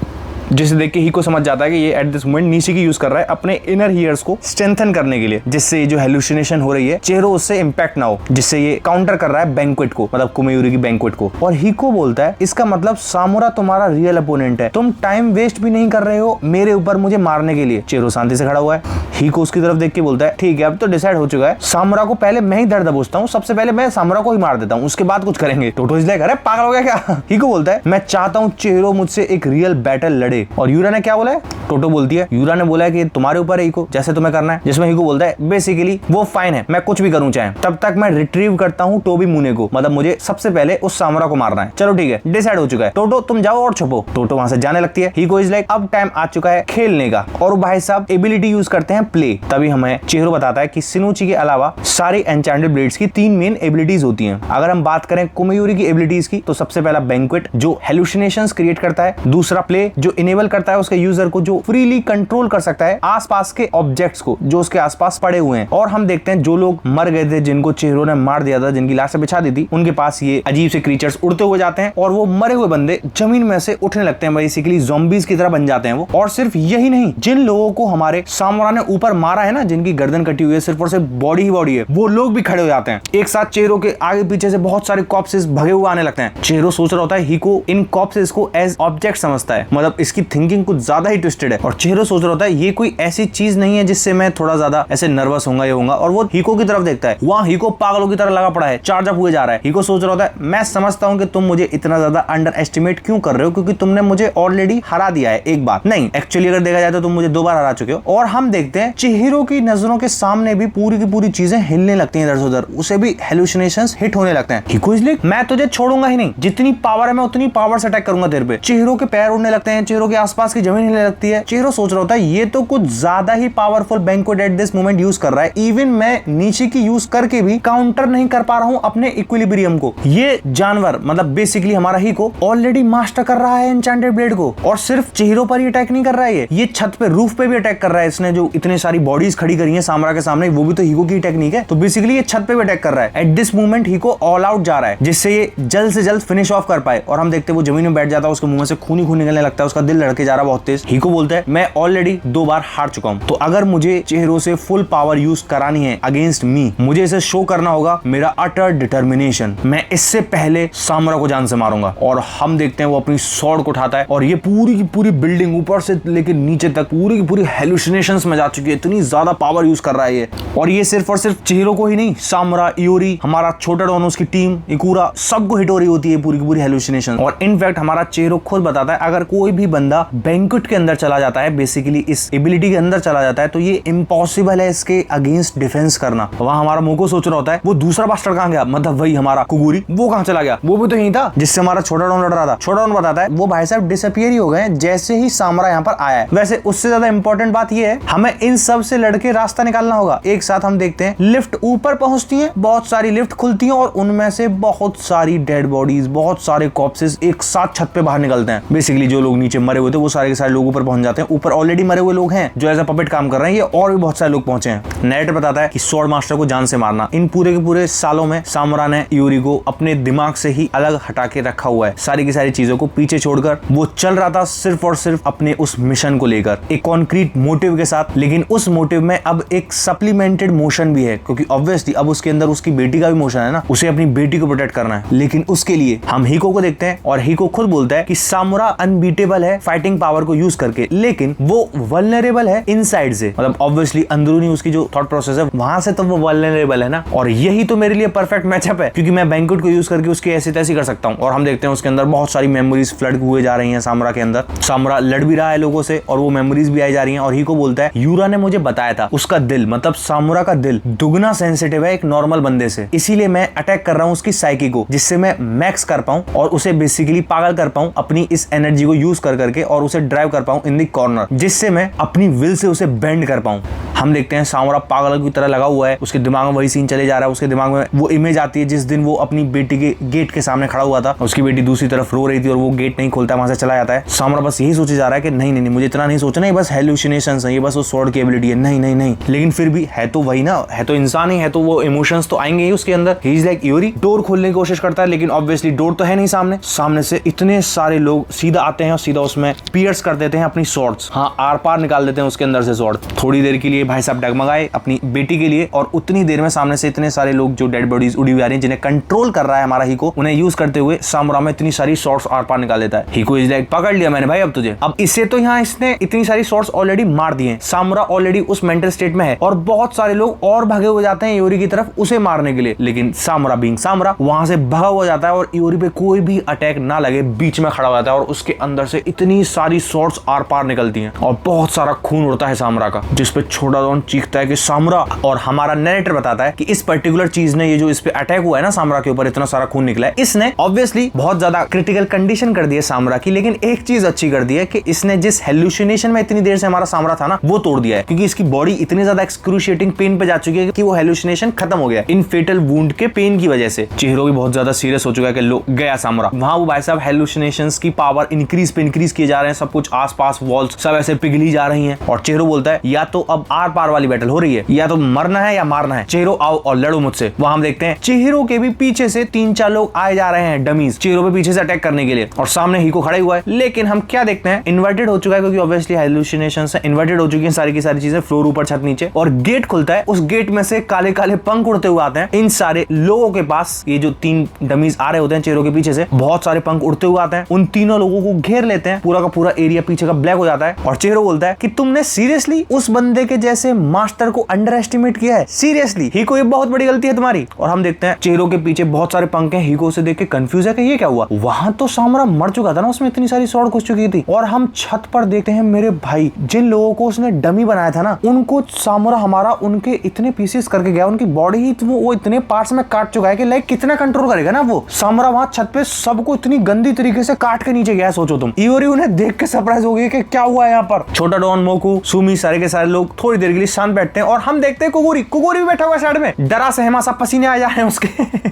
जिसे देख के हीको समझ जाता है कि ये एट दिस मोमेंट नीशी की यूज कर रहा है अपने इनर ईयर्स को स्ट्रेंथन करने के लिए, जिससे ये जो हेलुसिनेशन हो रही है चेहरो उससे इंपैक्ट ना हो, जिससे ये काउंटर कर रहा है बैंक्वेट को, मतलब कुमेयूरी की बैंक्वेट को। और हीको बोलता है इसका मतलब सामुरा तुम्हारा रियल अपोनेंट है, तुम टाइम वेस्ट भी नहीं कर रहे हो मेरे ऊपर मुझे मारने के लिए। चेहरो शांति से खड़ा हुआ है, हीको उसकी तरफ देख के बोलता है ठीक है अब तो डिसाइड हो चुका है, सामुरा को पहले मैं ही दर्द दबोचता हूँ, सबसे पहले मैं सामुरा को ही मार देता हूँ, उसके बाद कुछ करेंगे। टोटो इज लाइक अरे पागल हो गया क्या? हीको बोलता है मैं चाहता हूँ चेहरो मुझसे एक रियल बैटल लड़े। और यूरा ने क्या बोला है? टोटो बोलती है यूरा ने बोला है कि तुम्हारे ऊपर है हीको, जैसे तुम्हें करना है। जिसमें हीको बोलता है बेसिकली वो फाइन है, मैं कुछ भी करूं चाहे, तब तक मैं रिट्रीव करता हूं टोबी मुने को, मतलब मुझे सबसे पहले उस सामुरा को मारना है। चलो ठीक है डिसाइड हो चुका है, टोटो तुम जाओ और छुपो। टोटो वहां से जाने लगती है। हीको इज लाइक अब टाइम आ चुका है खेलने का, और भाई साहब एबिलिटी यूज करते हैं प्ले। तभी हमें चेहरो बताता है कि सिनुची के अलावा सारी एन्चेंटेड ब्लेड्स की 3 मेन एबिलिटीज होती हैं। अगर हम बात करें कुमेयूरी की एबिलिटीज की तो सबसे पहला बैंक्वेट जो हेलुसिनेशंस क्रिएट करता है, दूसरा प्ले जो इनेबल करता है उसके यूजर को जो फ्रीली कंट्रोल कर सकता है आसपास के ऑब्जेक्ट्स को जो उसके आसपास पड़े हुए हैं। और हम देखते हैं जो लोग मर गए थे, जिनको चेहरो ने मार दिया था, जिनकी लाशें बिछा दी थी, उनके पास ये अजीब से क्रीचर्स उड़ते हुए जाते हैं और वो मरे हुए बंदे जमीन में से उठने लगते हैं, बेसिकली ज़ॉम्बीज की तरह बन जाते हैं वो। और सिर्फ यही नहीं, जिन लोगों को हमारे सामुरा ने ऊपर मारा है ना, जिनकी गर्दन कटी हुई है, सिर्फ और सिर्फ बॉडी ही बॉडी है, वो लोग भी खड़े हो जाते हैं एक साथ। चेहरो के आगे पीछे से बहुत सारे कॉप्सेस भगे हुए आने लगते हैं। चेहरो सोच रहा होता है हीको इन कॉप्सेस को एज ऑब्जेक्ट समझता है, मतलब इसकी थिंकिंग कुछ ज्यादा ही ट्विस्टेड है। और चेहरो सोच रहा होता है ये कोई ऐसी चीज नहीं है जिससे मैं थोड़ा ज्यादा ऐसे नर्वस होऊंगा ये होऊंगा। और वो हीको की तरफ देखता है, वहां हीको पागलों की तरह लगा पड़ा है, चार्ज अप हुए जा रहा है। हीको सोच रहा होता है मैं समझता हूं कि तुम मुझे इतना ज्यादा अंडर एस्टिमेट क्यों कर रहे हो, क्योंकि तुमने मुझे ऑलरेडी हरा दिया है एक बार, नहीं एक्चुअली अगर देखा जाए तो तुम मुझे 2 बार हरा चुके हो। और हम देखते हैं चेहरो की नजरों के सामने भी पूरी की पूरी चीजें हिलने लगती हैं इधर से उधर, उसे भी हेलुसिनेशंस हिट होने लगते हैं। हीको इज लाइक मैं तुझे छोड़ूंगा ही नहीं, जितनी पावर है मैं उतनी पावर से अटैक करूंगा तेरे पे। चेहरो के पैर उड़ने लगते हैं, चेहरो के आसपास की जमीन हिलने लगती है। चेहरो सोच रहा होता है ये तो कुछ ज्यादा ही powerful banquet at this moment use कर रहा है, इवन मैं नीचे की यूज करके भी काउंटर नहीं कर पा रहा हूं अपने इक्विलिब्रियम को। ये जानवर मतलब बेसिकली हमारा हीको ऑलरेडी मास्टर कर रहा है एन्चेंटेड ब्लेड को, और सिर्फ चेहरों पर ही अटैक नहीं कर रहा है, ये छत पे रूफ पे भी अटैक कर रहा है। इसने जो इतने सारी बॉडीज खड़ी करी है सामुरा के सामने, वो भी तो हीको की टेक्निक है, तो बेसिकली ये छत पे भी अटैक कर रहा है। एट दिस मोमेंट हीको ऑल आउट जा रहा है जिससे ये जल्द से जल्द फिनिश ऑफ कर पाए। और हम देखते हैं वो जमीन में बैठ जाता है, उसके मुंह से खून ही खून निकलने लगता है, उसका दिल लड़के जा रहा बहुत तेज। हिको बोलता है मैं ऑलरेडी 2 बार हार चुका हूँ, तो अगर मुझे चेहरों से फुल पावर यूज करानी है अगेंस्ट मी, मुझे इसे शो करना होगा मेरा अटर डिटर्मिनेशन। मैं इससे पहले सामरा को जान से मारूंगा। और हम देखते हैं वो अपनी स्वॉर्ड को उठाता है और ये पूरी की पूरी बिल्डिंग ऊपर से लेकर नीचे तक पूरी की पूरी हेलुसिनेशंस में जा चुकी है। इतनी ज्यादा पावर यूज कर रहा है ये। और ये सिर्फ और सिर्फ चेहरों को ही नहीं, सामरा, इयोरी, हमारा छोटा डॉन, उसकी टीम, इकुरा, सबको हिट हो रही होती है पूरी की पूरी हेलुसिनेशन। और इनफैक्ट हमारा चेहरो खुद बताता है अगर कोई भी बंदा बैंक्वेट के अंदर चला जाता है, बेसिकली इस एबिलिटी के अंदर चला जाता है, तो ये इम्पॉसिबल है इसके अगेंस्ट डिफेंस करना। वहां हमारा मोको सोच रहा होता है वो दूसरा बास्टर्ड कहां गया, मतलब वही हमारा कुगुरी, वो कहां चला गया, वो भी तो यही था जिससे हमारा छोटा डॉन लड़ रहा था। छोटा डॉन बताता है वो भाई साहब डिसअपीयर ही हो गए जैसे ही सामरा यहाँ पर आया है। वैसे उससे ज्यादा इंपॉर्टेंट बात ये है हमें इन सब से लड़के रास्ता निकालना होगा। एक साथ हम देखते हैं लिफ्ट ऊपर पहुंचती है, बहुत सारी लिफ्ट खुलती है और उनमें से बहुत सारी डेड बॉडीज, बहुत सारे कॉर्प्सेस एक साथ छत पे बाहर निकलते हैं। बेसिकली जो लोग नीचे मरे हुए थे वो सारे के सारे लोग ऊपर पहुंच जाते हैं। ऊपर ऑलरेडी मरे हुए लोग हैं जो एज अ पपेट काम कर रहे हैं, ये और भी बहुत सारे लोग पहुंचे हैं। नैरेटर बताता है कि स्वॉर्ड मास्टर को जान से मारना। इन पूरे के पूरे सालों में सामरा ने इयोरी को अपने दिमाग से ही अलग हटा के रखा हुआ है। सारी की सारी चीजों को पीछे छोड़कर वो चल रहा था सिर्फ और सिर्फ अपने उस मिशन को लेकर, एक कॉन्क्रीट मोटिव के साथ। लेकिन उस मोटिव में अब एक सप्लीमेंटेड मोशन भी है, क्योंकि ऑब्वियसली अब उसके अंदर उसकी बेटी का भी मोशन है ना, उसे अपनी बेटी को प्रोटेक्ट करना है। लेकिन उसके लिए हम हिको को देखते हैं और हिको खुद बोलता है कि सामुरा अनबीटेबल है फाइटिंग पावर को यूज करके, लेकिन वो वल्नरेबल है इनसाइड से। मतलब ऑब्वियसली अंदरूनी उसकी जो थॉट प्रोसेस है वहां से तो वो वल्नरेबल है ना। और यही तो मेरे लिए परफेक्ट मैचअप है, क्योंकि मैं बैंक्वेट को यूज करके उसकी ऐसी तैसी कर सकता हूँ। और हम देखते हैं उसके अंदर बहुत सारी मेमोरीज फ्लड हुए जा रही हैं सामरा के अंदर। सामरा लड़ भी रहा है लोगों से और वो मेमोरीज भी आई जा रही हैं। और हिको बोलता है यूरा ने मुझे बताया था उसका दिल, मतलब सामुरा का दिल दुगना सेंसिटिव है एक नॉर्मल बंदे से, इसीलिए मैं अटैक कर रहा हूँ उसकी साइकी को, जिससे मैं मैक्स कर पाऊं और उसे बेसिकली पागल कर पाऊं अपनी इस एनर्जी को यूज कर करके, और उसे ड्राइव कर पाऊं इन द कॉर्नर, जिससे मैं अपनी विल से उसे बेंड कर पाऊं। हम देखते हैं सामुरा पागल की तरह लगा हुआ है, उसके दिमाग में वही सीन चले जा रहा है। उसके दिमाग में वो इमेज आती है जिस दिन वो अपनी बेटी के गेट के सामने खड़ा हुआ था, उसकी बेटी दूसरी तरफ रो रही थी और वो गेट नहीं खोलता, वहां से चला जाता है। सामुरा बस यही सोचे जा रहा है कि नहीं नहीं नहीं, मुझे इतना नहीं सोचना, ये बस हेलुसिनेशंस है, ये बस उस स्वॉर्ड की एबिलिटी है। नहीं नहीं नहीं, लेकिन फिर भी है तो वही ना, है तो इंसान ही है, तो वो इमोशंस तो आएंगे ही उसके अंदर। He is like Eeyore. Door खोलने की कोशिश करता है, लेकिन ऑब्वियसली डोर तो है नहीं सामने। सामने से इतने सारे लोग सीधा आते हैं और सीधा उसमें पियर्स कर देते हैं अपनी स्वॉर्ड्स। हाँ, आर पार निकाल देते हैं उसके अंदर से स्वॉर्ड। थोड़ी देर के लिए भाई साहब डगमगाए अपनी बेटी के लिए, और उतनी देर में सामने से इतने सारे लोग जो डेड बॉडीज उड़ी हुई आ रही हैं, जिन्हें कंट्रोल कर रहा है हमारा हिको, उन्हें यूज करते हुए सामुरा में इतनी सारी स्वॉर्ड्स आर पार निकाल देता है। हिको इज लाइक पकड़ लिया मैंने भाई अब तुझे। अब इसे तो यहाँ इसने इतनी सारी स्वॉर्ड्स ऑलरेडी मार दिए हैं, सामुरा ऑलरेडी उस मेंटल स्टेट में है और बहुत सारे लोग और भागे हुए जाते हैं इयोरी की तरफ उसे मारने के लिए। लेकिन सामुरा बीइंग सामुरा वहां से भगा हुआ जाता है और इयोरी पे कोई भी अटैक ना लगे बीच में खड़ा हो जाता है, और उसके अंदर से इतनी सारी स्वॉर्ड्स आर पार निकलती हैं और बहुत सारा खून उड़ता है सामुरा का, जिस पे छोटा डॉन चीखता है कि सामुरा। और हमारा नैरेटर बताता है कि इस पर्टिकुलर चीज ने, ये जो इस पे अटैक हुआ है ना सामुरा के ऊपर, इतना सारा खून निकला है, इसने ऑब्वियसली बहुत ज्यादा क्रिटिकल कंडीशन कर दी है सामुरा की। लेकिन एक चीज अच्छी कर दी है कि इसने जिस हेलुसिनेशन में इतनी देर से हमारा सामुरा था ना, वो तोड़ दिया है, क्योंकि इसकी बॉडी इतनी ज्यादा एक्सक्रूशिएटिंग पेन पे जा चुकी है कि वो हेलुसिनेशन खत्म हो गया इन फेटल वुंड के पेन की वजह से। चेहरों भी बहुत ज्यादा सीरियस हो चुका है कि लो गया सामुरा। वहां वो भाई साहब हेलुसिनेशंस की पावर इंक्रीज पे इंक्रीज किए जा रहे हैं, सब कुछ आसपास वॉल्स सब ऐसे पिघली जा रही हैं। और चेहरो बोलता है या तो अब आर पार वाली बैटल हो रही है, या तो मरना है या मारना है, चेहरो आओ और लड़ो मुझसे। वहां हम देखते हैं चेहरो के भी पीछे से 3-4 लोग आए जा रहे हैं, डमीज चेहरो पे पीछे से अटैक करने के लिए, और सामने हिको खड़ा हुआ है। लेकिन हम क्या देखते हैं, इन्वर्टेड हो चुका है, क्योंकि ऑब्वियसली हेलुसिनेशंस है, इन्वर्टेड हो चुकी है सारी की सारी चीजें, फ्लोर ऊपर छत नीचे, और गेट खुलता है। उस गेट में से काले काले पंख उड़ते हुए आते हैं इन सारे लोगों के पास। ये जो 3 डमीज आ रहे होते हैं चेहरों के पीछे से, बहुत सारे पंख उड़ते हुए आते हैं, उन तीनों लोगों को घेर लेते हैं। पूरा का पूरा एरिया पीछे का ब्लैक हो जाता है और चेहरो बोलता है कि तुमने सीरियसली उस बंदे के जैसे मास्टर को अंडर एस्टिमेट किया है, सीरियसली हिको ये बहुत बड़ी गलती है तुम्हारी। और हम देखते हैं चेहरों के पीछे बहुत सारे पंख हैं। हिको से देख के कंफ्यूज है कि ये क्या हुआ। वहां तो सामुरा मर चुका था ना, उसमें इतनी सारी स्वॉर्ड घुस चुकी थी। और हम छत पर देखते हैं मेरे भाई, जिन लोगों को उसने डमी बनाया था ना, उनको सामुरा हमारा उनके इतने पीसेस करके गया, उनकी बॉडी ही वो इतने पार्ट्स में काट चुका है कि लाइक कितना कंट्रोल करेगा ना वो सामुरा। वहां छत पे सबको इतनी गंदी तरीके से काट के नीचे गया, सोचो तुम। इयोरी उन्हें देख के सरप्राइज हो गई कि क्या हुआ है यहाँ पर। छोटा डॉन, मोकू, सुमी, सारे के सारे लोग थोड़ी देर के लिए शांत बैठते हैं और हम देखते हैं कुकुरी भी बैठा हुआ साइड में, डरा सहमा सा पसीने आ जा रहे हैं उसके।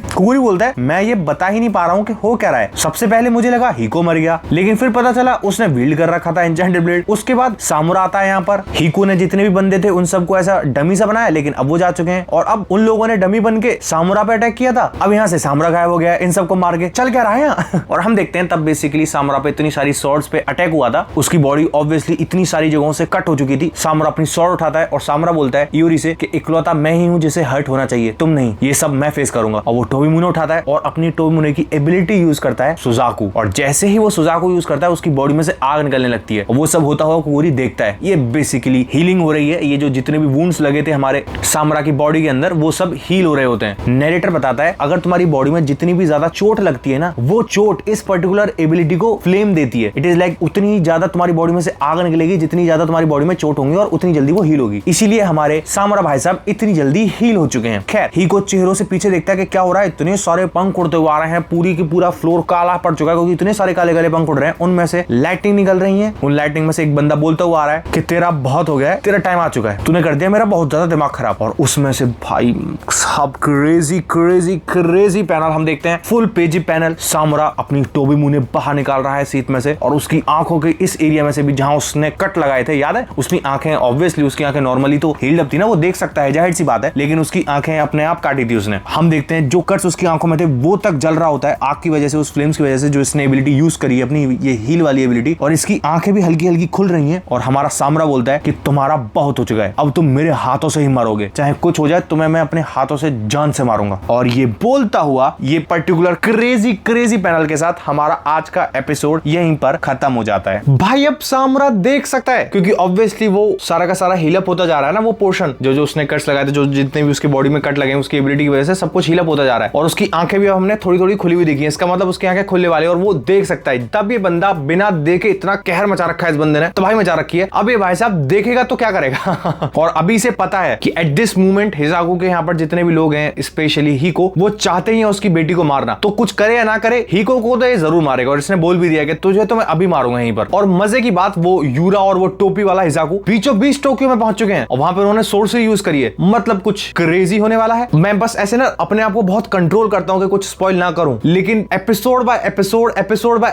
कुकुरी बोलता है मैं ये बता ही नहीं पा रहा हूँ कि हो क्या रहा है। सबसे पहले मुझे लगा हीको मर गया, लेकिन फिर पता चला उसने विल्ड कर रखा था एन्चेंटेड ब्लेड। उसके बाद सामुरा आता है यहाँ पर। हीको ने जितने भी बंदे थे उन सबको ऐसा डमी सा बनाया, लेकिन अब वो जा चुके हैं और अब उन लोगों ने डमी बन के सामुरा पे अटैक किया था। अब यहाँ से सामुरा गायब हो गया, इन सबको मार के चल क्या रहा है यहाँ। और हम देखते हैं तब बेसिकली सामुरा पे इतनी सारी स्वॉर्ड्स पे अटैक हुआ था, उसकी बॉडी ऑब्वियसली इतनी सारी जगहों से कट हो चुकी थी। सामुरा अपनी स्वॉर्ड उठाता है और सामुरा बोलता है यूरी से कि इकलौता मैं ही हूँ जिसे हर्ट होना चाहिए, तुम नहीं, ये सब मैं फेस करूंगा। और वो टोबीमुने उठाता है और अपनी टोबीमुने की एबिलिटी यूज करता है सुजाकू, और जैसे ही वो सुजाकू यूज करता है उसकी बॉडी में से आग निकलने लगती है। और वो सब होता हुआ कुकुरी देखता है। ये बेसिकली हीलिंग हो रही है, ये जो जितने भी वुंड्स लगे थे हमारे सामुरा की बॉडी के अंदर वो सब हील हो रहे होते हैं। नरेटर बताता है अगर तुम्हारी बॉडी में जितनी भी ज्यादा चोट लगती है ना, वो चोट इस पर्टिकुलर एबिलिटी को फ्लेम देती है। इट इज लाइक उतनी ज्यादा तुम्हारी बॉडी में से आग निकलेगी जितनी ज्यादा तुम्हारी बॉडी में चोट होंगी और उतनी जल्दी वो हील होगी। इसीलिए हमारे सामुरा भाई साहब इतनी जल्दी हील हो चुके हैं। खैर हीको चेहरों से पीछे देखता है कि क्या हो रहा है, इतने सारे पंख उड़ते हुए आ रहे हैं, पूरी की पूरा फ्लोर काला पड़ चुका है क्योंकि इतने सारे काले काले पंख उड़ रहे हैं, उनमें से लाइटिंग निकल रही है। उन लाइटिंग में से एक बंदा बोलता हुआ आ रहा है कि तेरा बहुत हो गया है, तेरा टाइम आ चुका है, तूने कर दिया मेरा बहुत ज्यादा दिमाग खराब। और उसमें से भाई साहब क्रेजी क्रेजी क्रेजी पैनल हम देखते हैं, फुल पेजी पैनल। सामुरा अपनी टोबीमुने बाहर निकाल रहा है सीट में से और उसकी आंखों के इस एरिया में से भी जहां उसने कट लगाए थे, याद है उसकी आंखें, ऑब्वियसली उसकी आंखें नॉर्मली तो हील्ड अप थी ना, वो देख सकता है, जाहिर सी बात है, लेकिन उसकी आंखें अपने आप काटी थी उसने। हम देखते हैं जो कट्स उसकी आंखों में थे वो तक जल रहा होता है आग की वजह से, उस फ्लेम्स की वजह से जो इसने एबिलिटी यूज करी है अपनी ये हील वाली एबिलिटी, और इसकी आंखें भी हल्की हल्की खुल रही हैं। और हमारा सामुरा बोलता है कि तुम्हारा बहुत हो चुका है, अब तुम मेरे हाथों से ही मरोगे, चाहे कुछ हो जाए तुम्हें मैं अपने हाथों से जान से मारूंगा। और ये बोलता हुआ ये पर्टिकुलर क्रेजी क्रेजी पैनल के साथ हमारा आज का एपिसोड यहीं पर खत्म हो जाता है। भाई अब सामुरा देख सकता है क्योंकि ऑब्वियसली वो सारा का सारा हीलअप होता जा रहा है ना, वो पोर्शन जो उसने कट्स लगाए थे, जो जितने भी उसकी बॉडी में कट लगे उसकी एबिलिटी की वजह से सब कुछ हीलअप होता जा रहा है। और उसकी आंखें भी अब हमने थोड़ी थोड़ी खुली हुई देखी है, इसका मतलब उसकी आंखें खुलने वाली है और वो देख सकता है। तब ये बंदा बिना देखे, इतना कहर मचा रखा है इस बंदे ने, तो भाई मचा रखी है। अब ये भाई साहब देखेगा तो क्या करेगा। और अभी से पता है कि एट दिस मोमेंट हिजाकू के यहाँ पर जितने भी लोग हैं, स्पेशली हीको, वो चाहते ही हैं उसकी बेटी को मारना, तो कुछ करे या ना करे हीको को तो ये जरूर मारेगा। और इसने बोल भी दिया कि तुझे तो मैं अभी मारूंगा यहीं पर। और मजे की बात, वो यूरा और वो टोपी वाला हिजाकू बीचों बीच टोक्यो में पहुंच चुके हैं और वहां पर उन्होंने सोर्स यूज करी है, मतलब कुछ क्रेजी होने वाला है। मैं बस ऐसे ना अपने आप को बहुत कंट्रोल करता हूं कि कुछ स्पॉइल ना करूं, लेकिन एपिसोड बाय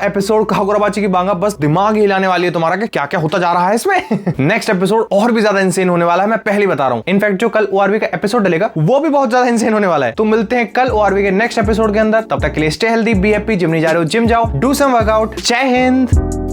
एपिसोड कागुराबाची की बांगा बस दिमाग हिलाने वाली है तुम्हारा कि क्या क्या होता जा रहा है इसमें। नेक्स्ट एपिसोड और भी ज्यादा इंसेन होने वाला है, मैं पहले बता रहा हूं। इनफैक्ट जो कल ओआरबी का एपिसोड डलेगा वो भी बहुत ज्यादा इंसेन होने वाला है। तो मिलते हैं कल ओआरबी के नेक्स्ट एपिसोड के अंदर, तब तक के लिए stay healthy, be happy, gym नहीं जा रहे हो जिम जाओ, डू सम वर्कआउट। जय हिंद।